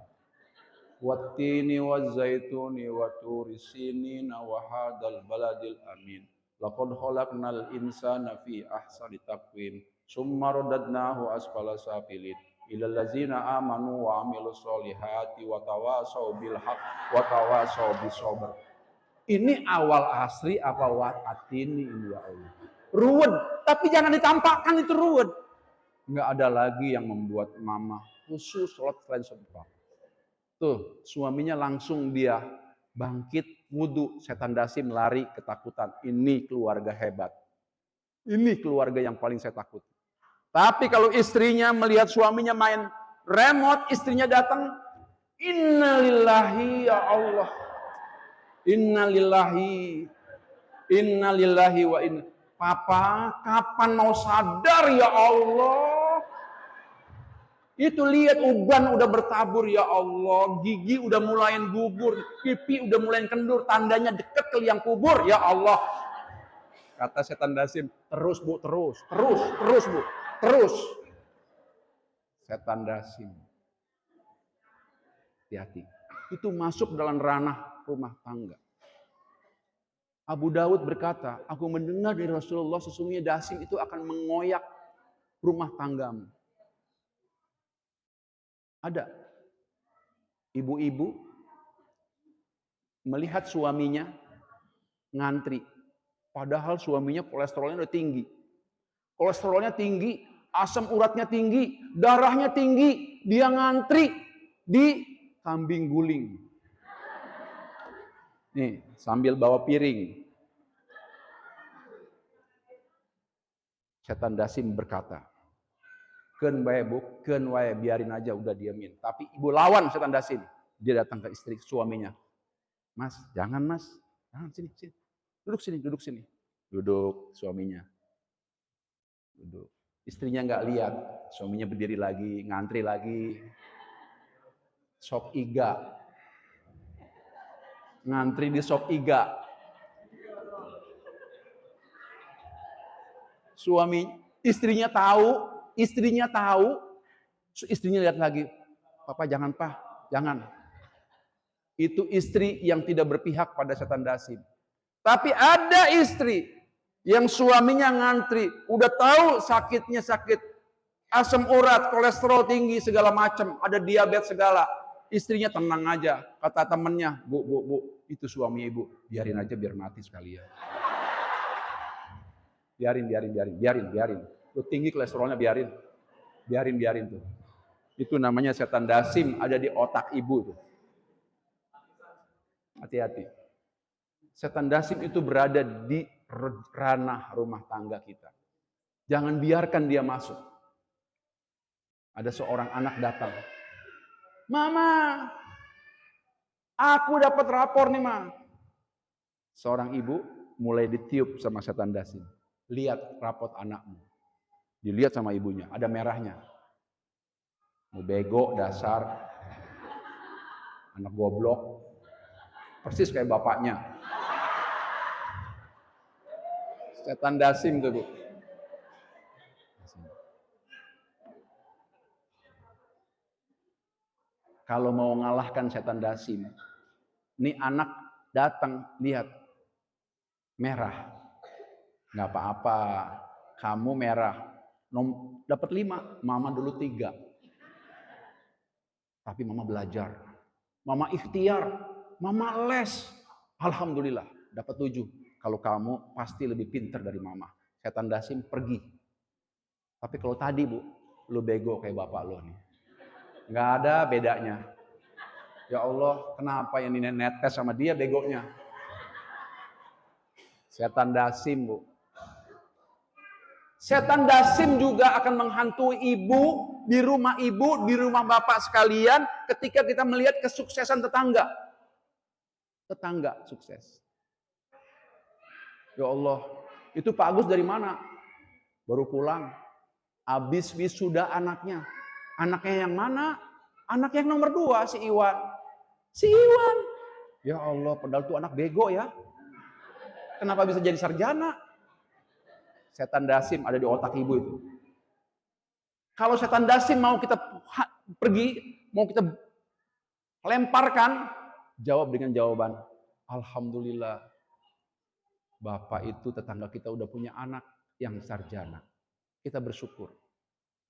Wattini wazzaituni wa turi sinina wa hadzal baladil amin. Laqad khalaqnal insana fi ahsani taqwim. Summa radadnahu asfala safilin. Ilal ladzina amanu wa amilus solihati wa tawasau bil haq wa tawasau bis sabr. Ini awal asri apa watini ini ya Allah. Ruwet, tapi jangan ditampakkan itu ruwet. Enggak ada lagi yang membuat mama khusus sholat selain sama. Tuh, suaminya langsung dia bangkit, wudhu, setan dasim lari ketakutan. Ini keluarga hebat. Ini keluarga yang paling saya takut. Tapi kalau istrinya melihat suaminya main remote, istrinya datang, innalillahi ya Allah. Innalillahi wa inna. Papa, kapan mau sadar ya Allah? Itu lihat uban udah bertabur ya Allah, gigi udah mulai gugur, pipi udah mulai kendur, tandanya deket ke liang kubur ya Allah. Kata setan dasim, terus Bu, terus Bu, terus. Setan dasim. Hati-hati. Itu masuk dalam ranah rumah tangga. Abu Dawud berkata, aku mendengar dari Rasulullah sesungguhnya dasim itu akan mengoyak rumah tanggamu. Ada ibu-ibu melihat suaminya ngantri. Padahal suaminya kolesterolnya udah tinggi. Kolesterolnya tinggi, asam uratnya tinggi, darahnya tinggi. Dia ngantri di kambing guling. Nih, sambil bawa piring. Setan dasim berkata, "Keun wae Bu, keun wae, biarin aja, udah diamin." Tapi ibu lawan setan dasim. Dia datang ke istri suaminya. "Mas, jangan Mas. Jangan, sini, sini. Duduk sini, duduk sini." Duduk suaminya. Duduk. Istrinya nggak lihat, suaminya berdiri lagi, ngantri lagi. Sop iga. Ngantri di sop iga. Istrinya tahu, istrinya lihat lagi. "Papa jangan, Pak, jangan." Itu istri yang tidak berpihak pada setan dasim. Tapi ada istri yang suaminya ngantri, udah tahu sakitnya sakit asam urat, kolesterol tinggi segala macam, ada diabetes segala. Istrinya tenang aja, kata temennya, "Bu, itu suami ibu, biarin aja biar mati sekalian." Biarin. Lu tinggi kolesterolnya, biarin tuh. Itu namanya setan dasim ada di otak ibu tuh. Hati-hati. Setan dasim itu berada di ranah rumah tangga kita. Jangan biarkan dia masuk. Ada seorang anak datang. "Mama, aku dapat rapor nih, Ma." Seorang ibu mulai ditiup sama setan dasim. "Lihat rapot anakmu." Dilihat sama ibunya, ada merahnya. "Mau bego dasar, anak goblok." Persis kayak bapaknya. Setan dasim tuh, Bu. Kalau mau ngalahkan setan dasim, nih anak datang, lihat merah. Nggak apa-apa, kamu merah. Dapat 5, mama dulu 3. Tapi mama belajar. Mama ikhtiar, mama les. Alhamdulillah, dapat 7. Kalau kamu pasti lebih pintar dari mama. Setan dasim pergi. Tapi kalau tadi, Bu, lu bego kayak bapak lu nih. Nggak ada bedanya. Ya Allah, kenapa yang ini netes sama dia begonya? Setan dasim, Bu. Setan dasim juga akan menghantui ibu, di rumah bapak sekalian ketika kita melihat kesuksesan tetangga. Tetangga sukses. Ya Allah, itu Pak Agus dari mana? Baru pulang. Habis wisuda anaknya. Anaknya yang mana? Anak yang nomor 2, si Iwan. Si Iwan. Ya Allah, padahal tuh anak bego ya. Kenapa bisa jadi sarjana? Setan dasim ada di otak ibu itu. Kalau setan dasim mau kita pergi, mau kita lemparkan, jawab dengan jawaban, "Alhamdulillah, Bapak itu tetangga kita udah punya anak yang sarjana. Kita bersyukur."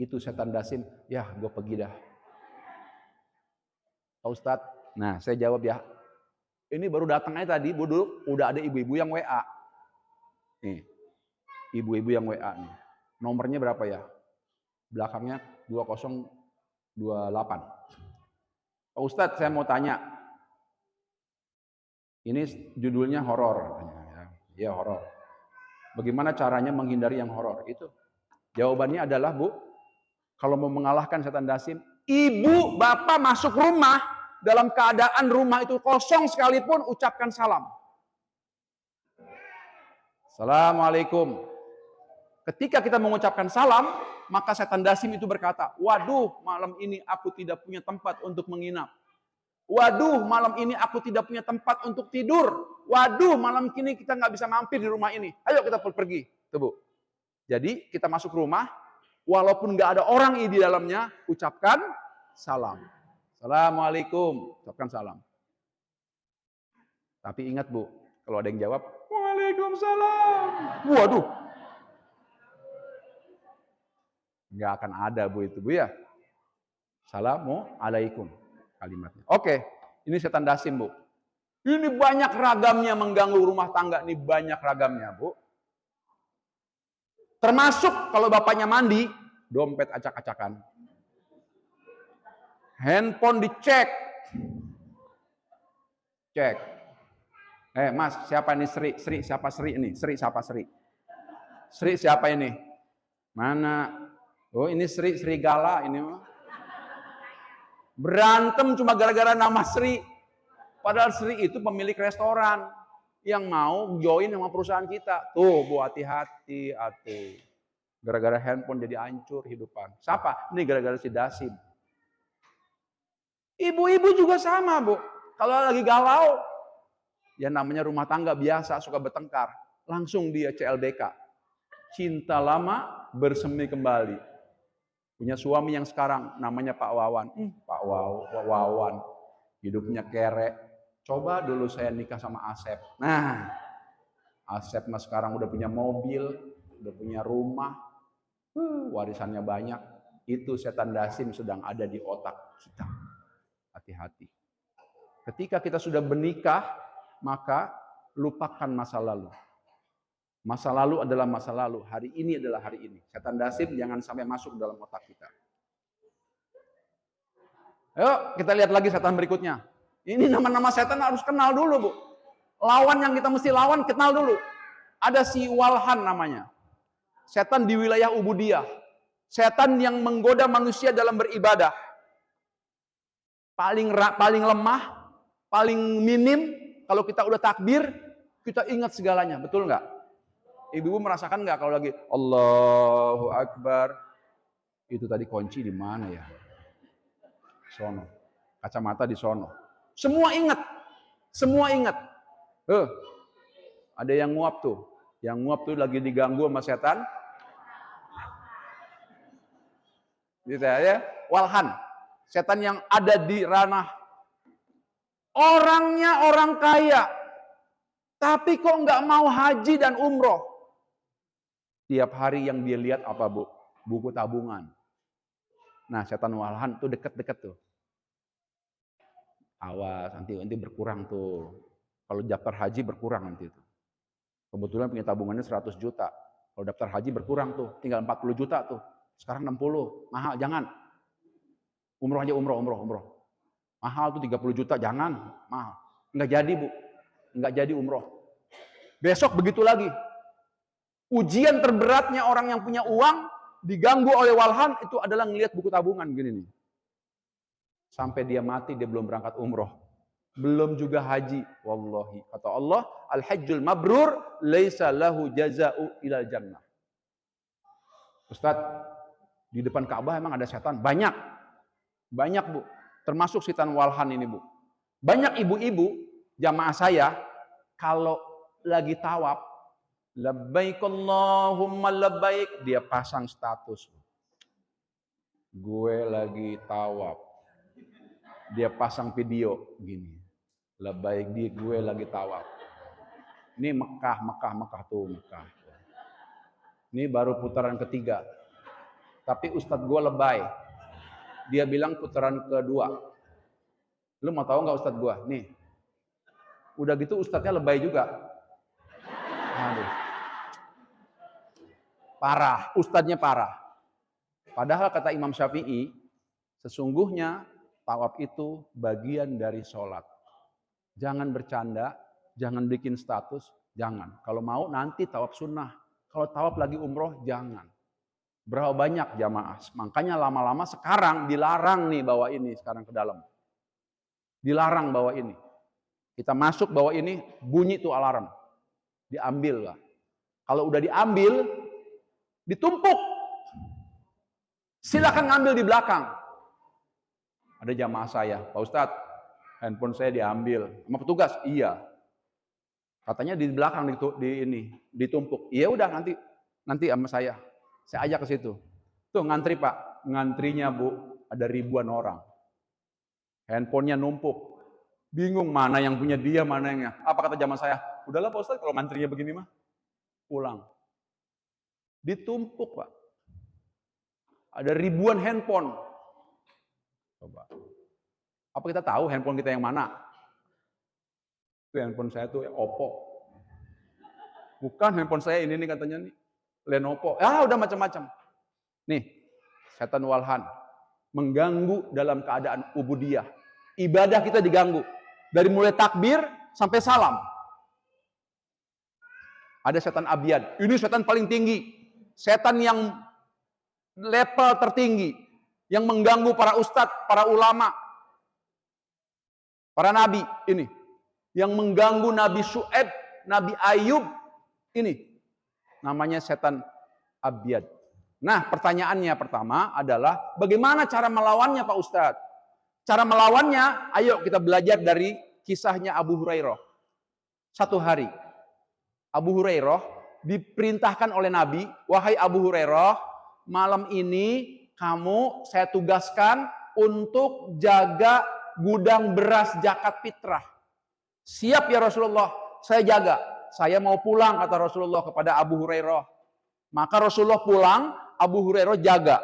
Itu setan dasim, "Ya gue pergi dah." Pak Ustadz, nah saya jawab ya. Ini baru datang aja tadi, duduk, udah ada ibu-ibu yang WA. Nih, ibu-ibu yang WA nih. Nomornya berapa ya? Belakangnya 2028. "Pak Ustadz, saya mau tanya. Ini judulnya horor." Ya horor. "Bagaimana caranya menghindari yang horor?" Itu. Jawabannya adalah, Bu, kalau mau mengalahkan setan dasim, ibu bapak masuk rumah, dalam keadaan rumah itu kosong sekalipun, ucapkan salam. Assalamualaikum. Ketika kita mengucapkan salam, maka setan dasim itu berkata, "Waduh, malam ini aku tidak punya tempat untuk menginap. Waduh, malam ini aku tidak punya tempat untuk tidur. Waduh, malam ini kita nggak bisa mampir di rumah ini. Ayo kita pergi." Tuh, Bu. Jadi kita masuk rumah, walaupun nggak ada orang di dalamnya, ucapkan salam. Assalamualaikum, ucapkan salam. Tapi ingat, Bu, kalau ada yang jawab, "Waalaikumsalam." Waduh, nggak akan ada, Bu, itu, Bu, ya. Assalamualaikum kalimatnya. Oke, ini setan dasim, Bu. Ini banyak ragamnya mengganggu rumah tangga, ini banyak ragamnya, Bu. Termasuk kalau bapaknya mandi, dompet acak-acakan. Handphone dicek. Cek. Mas, siapa ini Sri? Sri siapa Sri ini? Sri siapa Sri? Sri siapa ini? Mana? Oh ini Serigala ini mah. Berantem cuma gara-gara nama Sri. Padahal Sri itu pemilik restoran yang mau join sama perusahaan kita. Tuh, Bu, hati-hati, atuh. Gara-gara handphone jadi hancur hidupan. Siapa? Ini gara-gara si Dasim. Ibu-ibu juga sama, Bu. Kalau lagi galau, ya namanya rumah tangga biasa, suka bertengkar. Langsung dia CLBK. Cinta lama bersemi kembali. Punya suami yang sekarang namanya Pak Wawan. Pak Wawan. Hidupnya kere. Coba dulu saya nikah sama Asep. Nah, Asep mas sekarang udah punya mobil, udah punya rumah, warisannya banyak. Itu setan Dasim sedang ada di otak kita. Hati-hati. Ketika kita sudah menikah, maka lupakan masa lalu. Masa lalu adalah masa lalu, hari ini adalah hari ini. Setan Dasim jangan sampai masuk dalam otak kita. Ayo kita lihat lagi setan berikutnya. Ini nama-nama setan harus kenal dulu, Bu. Lawan yang kita mesti lawan, kenal dulu. Ada si Walhan namanya. Setan di wilayah Ubudiyah. Setan yang menggoda manusia dalam beribadah. Paling lemah, paling minim, kalau kita udah takbir, kita ingat segalanya. Betul nggak? Ibu-ibu merasakan nggak kalau lagi Allahu Akbar? Itu tadi kunci di mana ya? Sono. Kacamata di sono. Semua ingat. Semua ingat. Ada yang nguap tuh. Yang nguap tuh lagi diganggu sama setan. Gitu ya. Walhan. Setan yang ada di ranah. Orangnya orang kaya. Tapi kok nggak mau haji dan umroh? Tiap hari yang dia lihat apa, Bu? Buku tabungan. Nah, setan Walhan tuh deket-deket tuh. Awas, nanti berkurang tuh. Kalau daftar haji berkurang nanti tuh. Kebetulan punya tabungannya 100 juta. Kalau daftar haji berkurang tuh, tinggal 40 juta tuh. Sekarang 60, mahal, jangan. Umroh aja, umroh. Mahal tuh 30 juta, jangan, mahal. Enggak jadi, Bu. Enggak jadi umroh. Besok begitu lagi. Ujian terberatnya orang yang punya uang, diganggu oleh Walhan, itu adalah ngelihat buku tabungan gini nih. Sampai dia mati, dia belum berangkat umroh. Belum juga haji. Wallahi. Kata Allah, Al-Hajjul Mabrur, laisa lahu jaza'u ilal jannah. Ustadz, di depan Ka'bah emang ada setan? Banyak. Banyak, Bu. Termasuk setan Walhan ini, Bu. Banyak ibu-ibu, jamaah saya, kalau lagi tawaf, labbaik Allahumma labbaik, dia pasang status. Gue lagi tawaf. Dia pasang video gini. Labbaik di gue lagi tawaf. Ini Mekah tuh Mekah. Ini baru putaran ketiga. Tapi ustadz gue lebay. Dia bilang putaran kedua. Lu mau tahu nggak ustadz gue? Nih. Udah gitu ustadznya lebay juga. Aduh. Parah, ustadznya parah. Padahal kata Imam Syafi'i, sesungguhnya tawaf itu bagian dari sholat. Jangan bercanda, jangan bikin status, jangan. Kalau mau nanti tawaf sunnah. Kalau tawaf lagi umroh, jangan. Berapa banyak jamaah. Makanya lama-lama sekarang dilarang nih bawa ini sekarang ke dalam. Dilarang bawa ini. Kita masuk bawa ini, bunyi tuh alarm. Diambil lah. Kalau udah diambil, ditumpuk. Silakan ngambil di belakang. Ada jamaah saya, Pak Ustadz, handphone saya diambil. Sama petugas? Iya. Katanya di belakang ditumpuk. Iya udah nanti sama saya. Saya ajak ke situ. Tuh ngantri Pak. Ngantrinya Bu, ada ribuan orang. Handphonenya numpuk. Bingung mana yang punya dia, mana yang... Apa kata jamaah saya? Udahlah Pak Ustadz, kalau ngantrinya begini mah, pulang. Ditumpuk Pak. Ada ribuan handphone. Coba. Apa kita tahu handphone kita yang mana? Itu handphone saya tuh Oppo. Bukan handphone saya ini nih katanya nih. Lenovo. Udah macam-macam. Nih, setan Walhan mengganggu dalam keadaan ubudiyah. Ibadah kita diganggu. Dari mulai takbir sampai salam. Ada setan Abyad. Ini setan paling tinggi. Setan yang level tertinggi yang mengganggu para ustadz, para ulama, para nabi ini, yang mengganggu Nabi Syuaib, Nabi Ayub, ini namanya setan abyad. Nah, pertanyaannya pertama adalah bagaimana cara melawannya Pak Ustadz? Cara melawannya, ayo kita belajar dari kisahnya Abu Hurairah. Satu hari, Abu Hurairah diperintahkan oleh Nabi, wahai Abu Hurairah, malam ini kamu saya tugaskan untuk jaga gudang beras zakat fitrah. Siap ya Rasulullah, saya jaga. Saya mau pulang, kata Rasulullah kepada Abu Hurairah. Maka Rasulullah pulang, Abu Hurairah jaga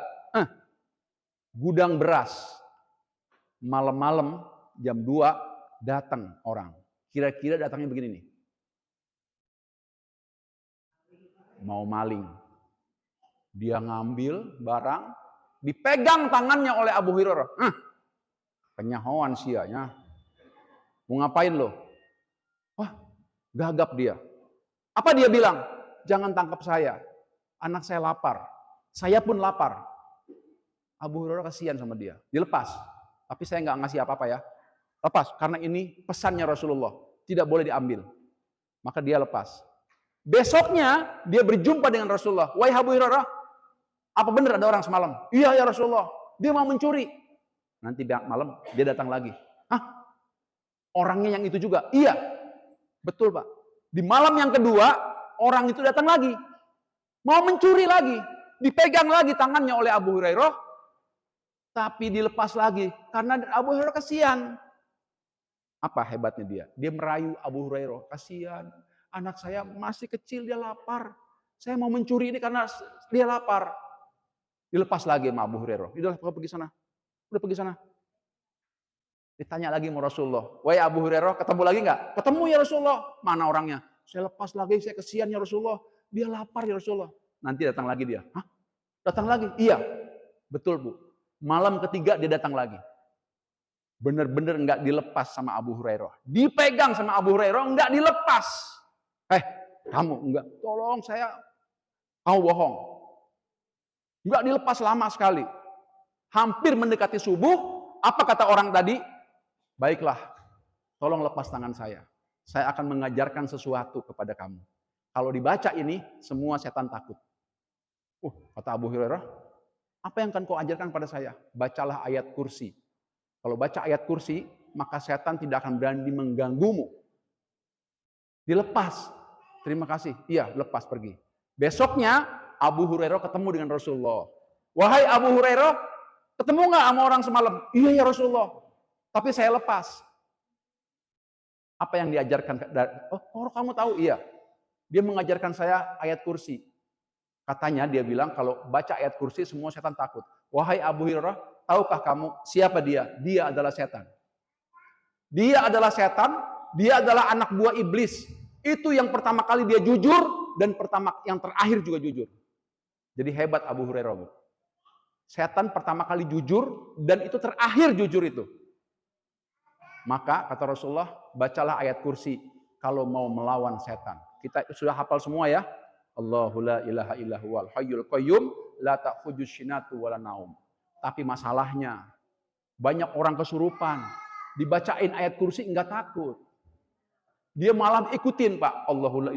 gudang beras. Malam-malam jam 2 datang orang. Kira-kira datangnya begini nih. Mau maling. Dia ngambil barang, dipegang tangannya oleh Abu Hurairah. Kenyahoan sianya. Mau ngapain lo? Wah, gagap dia. Apa dia bilang? Jangan tangkap saya. Anak saya lapar. Saya pun lapar. Abu Hurairah kasihan sama dia. Dilepas. Tapi saya nggak ngasih apa-apa ya. Lepas. Karena ini pesannya Rasulullah. Tidak boleh diambil. Maka dia lepas. Besoknya dia berjumpa dengan Rasulullah. Wahai Abu Hurairah, apa benar ada orang semalam? Iya ya Rasulullah. Dia mau mencuri. Nanti malam dia datang lagi. Hah? Orangnya yang itu juga? Iya. Betul Pak. Di malam yang kedua, orang itu datang lagi. Mau mencuri lagi. Dipegang lagi tangannya oleh Abu Hurairah. Tapi dilepas lagi. Karena Abu Hurairah kasihan. Apa hebatnya dia? Dia merayu Abu Hurairah. Kasihan. Anak saya masih kecil, dia lapar. Saya mau mencuri ini karena dia lapar. Dilepas lagi sama Abu Hurairah. Udah pergi sana. Udah pergi sana. Ditanya lagi sama Rasulullah. Wahai Abu Hurairah, ketemu lagi nggak? Ketemu ya Rasulullah. Mana orangnya? Saya lepas lagi, saya kesian ya Rasulullah. Dia lapar ya Rasulullah. Nanti datang lagi dia. Hah? Datang lagi? Iya. Betul Bu. Malam ketiga dia datang lagi. Benar-benar nggak dilepas sama Abu Hurairah. Dipegang sama Abu Hurairah, nggak dilepas. Kamu enggak. Tolong saya. Kamu bohong. Nggak dilepas lama sekali. Hampir mendekati subuh. Apa kata orang tadi? Baiklah, tolong lepas tangan saya. Saya akan mengajarkan sesuatu kepada kamu. Kalau dibaca ini, semua setan takut. Kata Abu Hurairah, apa yang akan kau ajarkan pada saya? Bacalah ayat kursi. Kalau baca ayat kursi, maka setan tidak akan berani mengganggumu. Dilepas. Terima kasih. Iya, lepas pergi. Besoknya, Abu Hurairah ketemu dengan Rasulullah. Wahai Abu Hurairah, ketemu nggak sama orang semalam? Iya ya Rasulullah. Tapi saya lepas. Apa yang diajarkan? Oh, kamu tahu? Iya. Dia mengajarkan saya ayat kursi. Katanya dia bilang kalau baca ayat kursi semua setan takut. Wahai Abu Hurairah, tahukah kamu siapa dia? Dia adalah setan. Dia adalah setan. Dia adalah anak buah iblis. Itu yang pertama kali dia jujur dan yang terakhir juga jujur. Jadi hebat Abu Hurairah. Setan pertama kali jujur dan itu terakhir jujur itu. Maka kata Rasulullah, bacalah ayat kursi kalau mau melawan setan. Kita sudah hafal semua ya. Allahu la ilaha illa huwal hayyul qayyum la ta'khudhuhu sinatun wala naum. Tapi masalahnya banyak orang kesurupan. Dibacain ayat kursi enggak takut. Dia malah ikutin, Pak. Allahu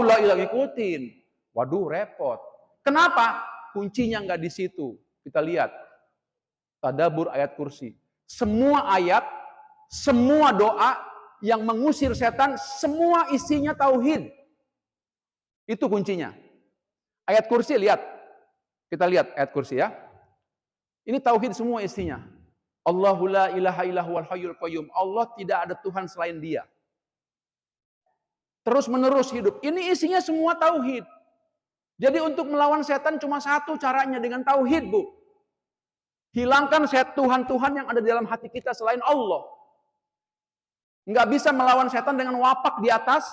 la ilaha ikutin. Waduh, repot. Kenapa? Kuncinya enggak di situ. Kita lihat. Tadabbur ayat kursi. Semua ayat, semua doa yang mengusir setan, semua isinya tauhid. Itu kuncinya. Ayat kursi, lihat. Kita lihat ayat kursi ya. Ini tauhid semua isinya. Allahu la ilaha illa huwal hayyul qayyum. Allah tidak ada Tuhan selain Dia. Terus menerus hidup. Ini isinya semua tauhid. Jadi untuk melawan setan cuma satu caranya, dengan tauhid, Bu. Hilangkan Tuhan-Tuhan yang ada di dalam hati kita selain Allah. Nggak bisa melawan setan dengan wapak di atas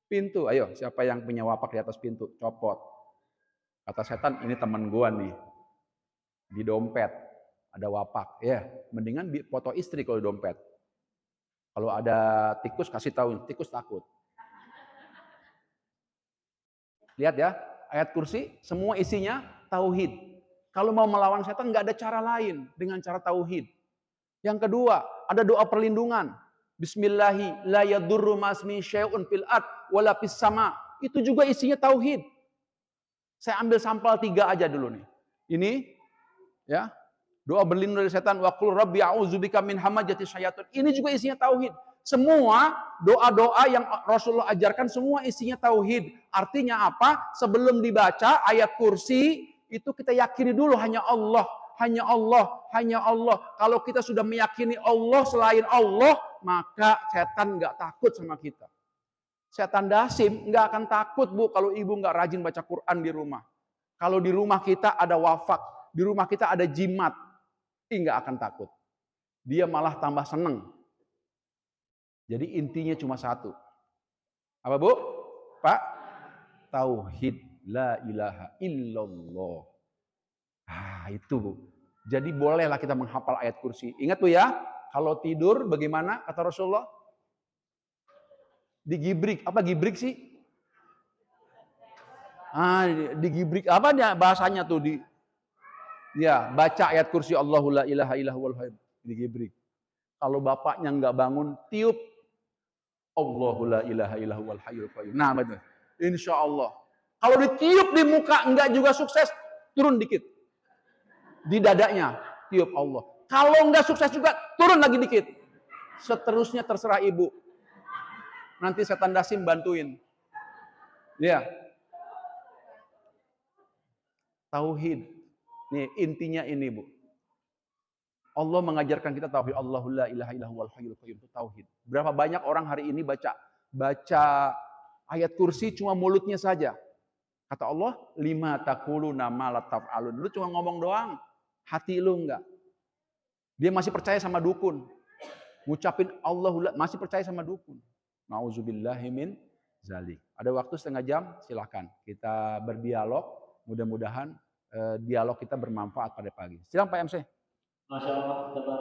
pintu. Ayo, siapa yang punya wapak di atas pintu? Copot. Kata setan, ini teman gua nih. Di dompet ada wapak. Ya, mendingan foto istri kalau di dompet. Kalau ada tikus, kasih tahu, tikus takut. Lihat ya, ayat kursi semua isinya tauhid. Kalau mau melawan setan nggak ada cara lain dengan cara tauhid. Yang kedua, ada doa perlindungan. Bismillahi la yadurru ma'asmi syai'un fil ard wala fis sama. Itu juga isinya tauhid. Saya ambil sampel 3 aja dulu nih. Ini ya, doa berlindung dari setan, wa qul rabbi a'udzubika min hamajati syayatin. Ini juga isinya tauhid. Semua doa-doa yang Rasulullah ajarkan semua isinya tauhid. Artinya apa? Sebelum dibaca ayat kursi itu kita yakini dulu hanya Allah, hanya Allah, hanya Allah. Kalau kita sudah meyakini Allah selain Allah, maka setan nggak takut sama kita. Setan dasim nggak akan takut, Bu, kalau ibu nggak rajin baca Quran di rumah. Kalau di rumah kita ada wafak, di rumah kita ada jimat, nggak akan takut. Dia malah tambah seneng. Jadi intinya cuma satu. Apa, Bu? Pak? Tauhid. La ilaha illallah. Itu, Bu. Jadi bolehlah kita menghafal ayat kursi. Ingat, Bu, ya. Kalau tidur bagaimana kata Rasulullah? Digibrik. Apa gibrik sih? Digibrik. Apa bahasanya tuh? Ya, baca ayat kursi Allahu la ilaha illallahul hayyul digibrik. Kalau bapaknya nggak bangun, tiup Allahu la ilaha illallahul hayyul qayyum. Nah, betul. Insya Allah. Kalau ditiup di muka enggak juga sukses, turun dikit. Di dadanya, tiup Allah. Kalau enggak sukses juga, turun lagi dikit. Seterusnya terserah ibu. Nanti setan dasim bantuin. Ya. Tauhid. Nih, intinya ini, Bu. Allah mengajarkan kita tauhid. Allahu la ilaha illallahul hayyul qayyum, itu tauhid. Berapa banyak orang hari ini baca ayat kursi cuma mulutnya saja. Kata Allah, lima taquluna ma la taf'alun. Lu cuma ngomong doang, hati lu enggak. Dia masih percaya sama dukun. Ngucapin Allahu masih percaya sama dukun. Nauzubillahi min zalik. Ada waktu setengah jam, silakan kita berdialog. Mudah-mudahan dialog kita bermanfaat pada pagi. Silakan Pak MC. Masya Allah.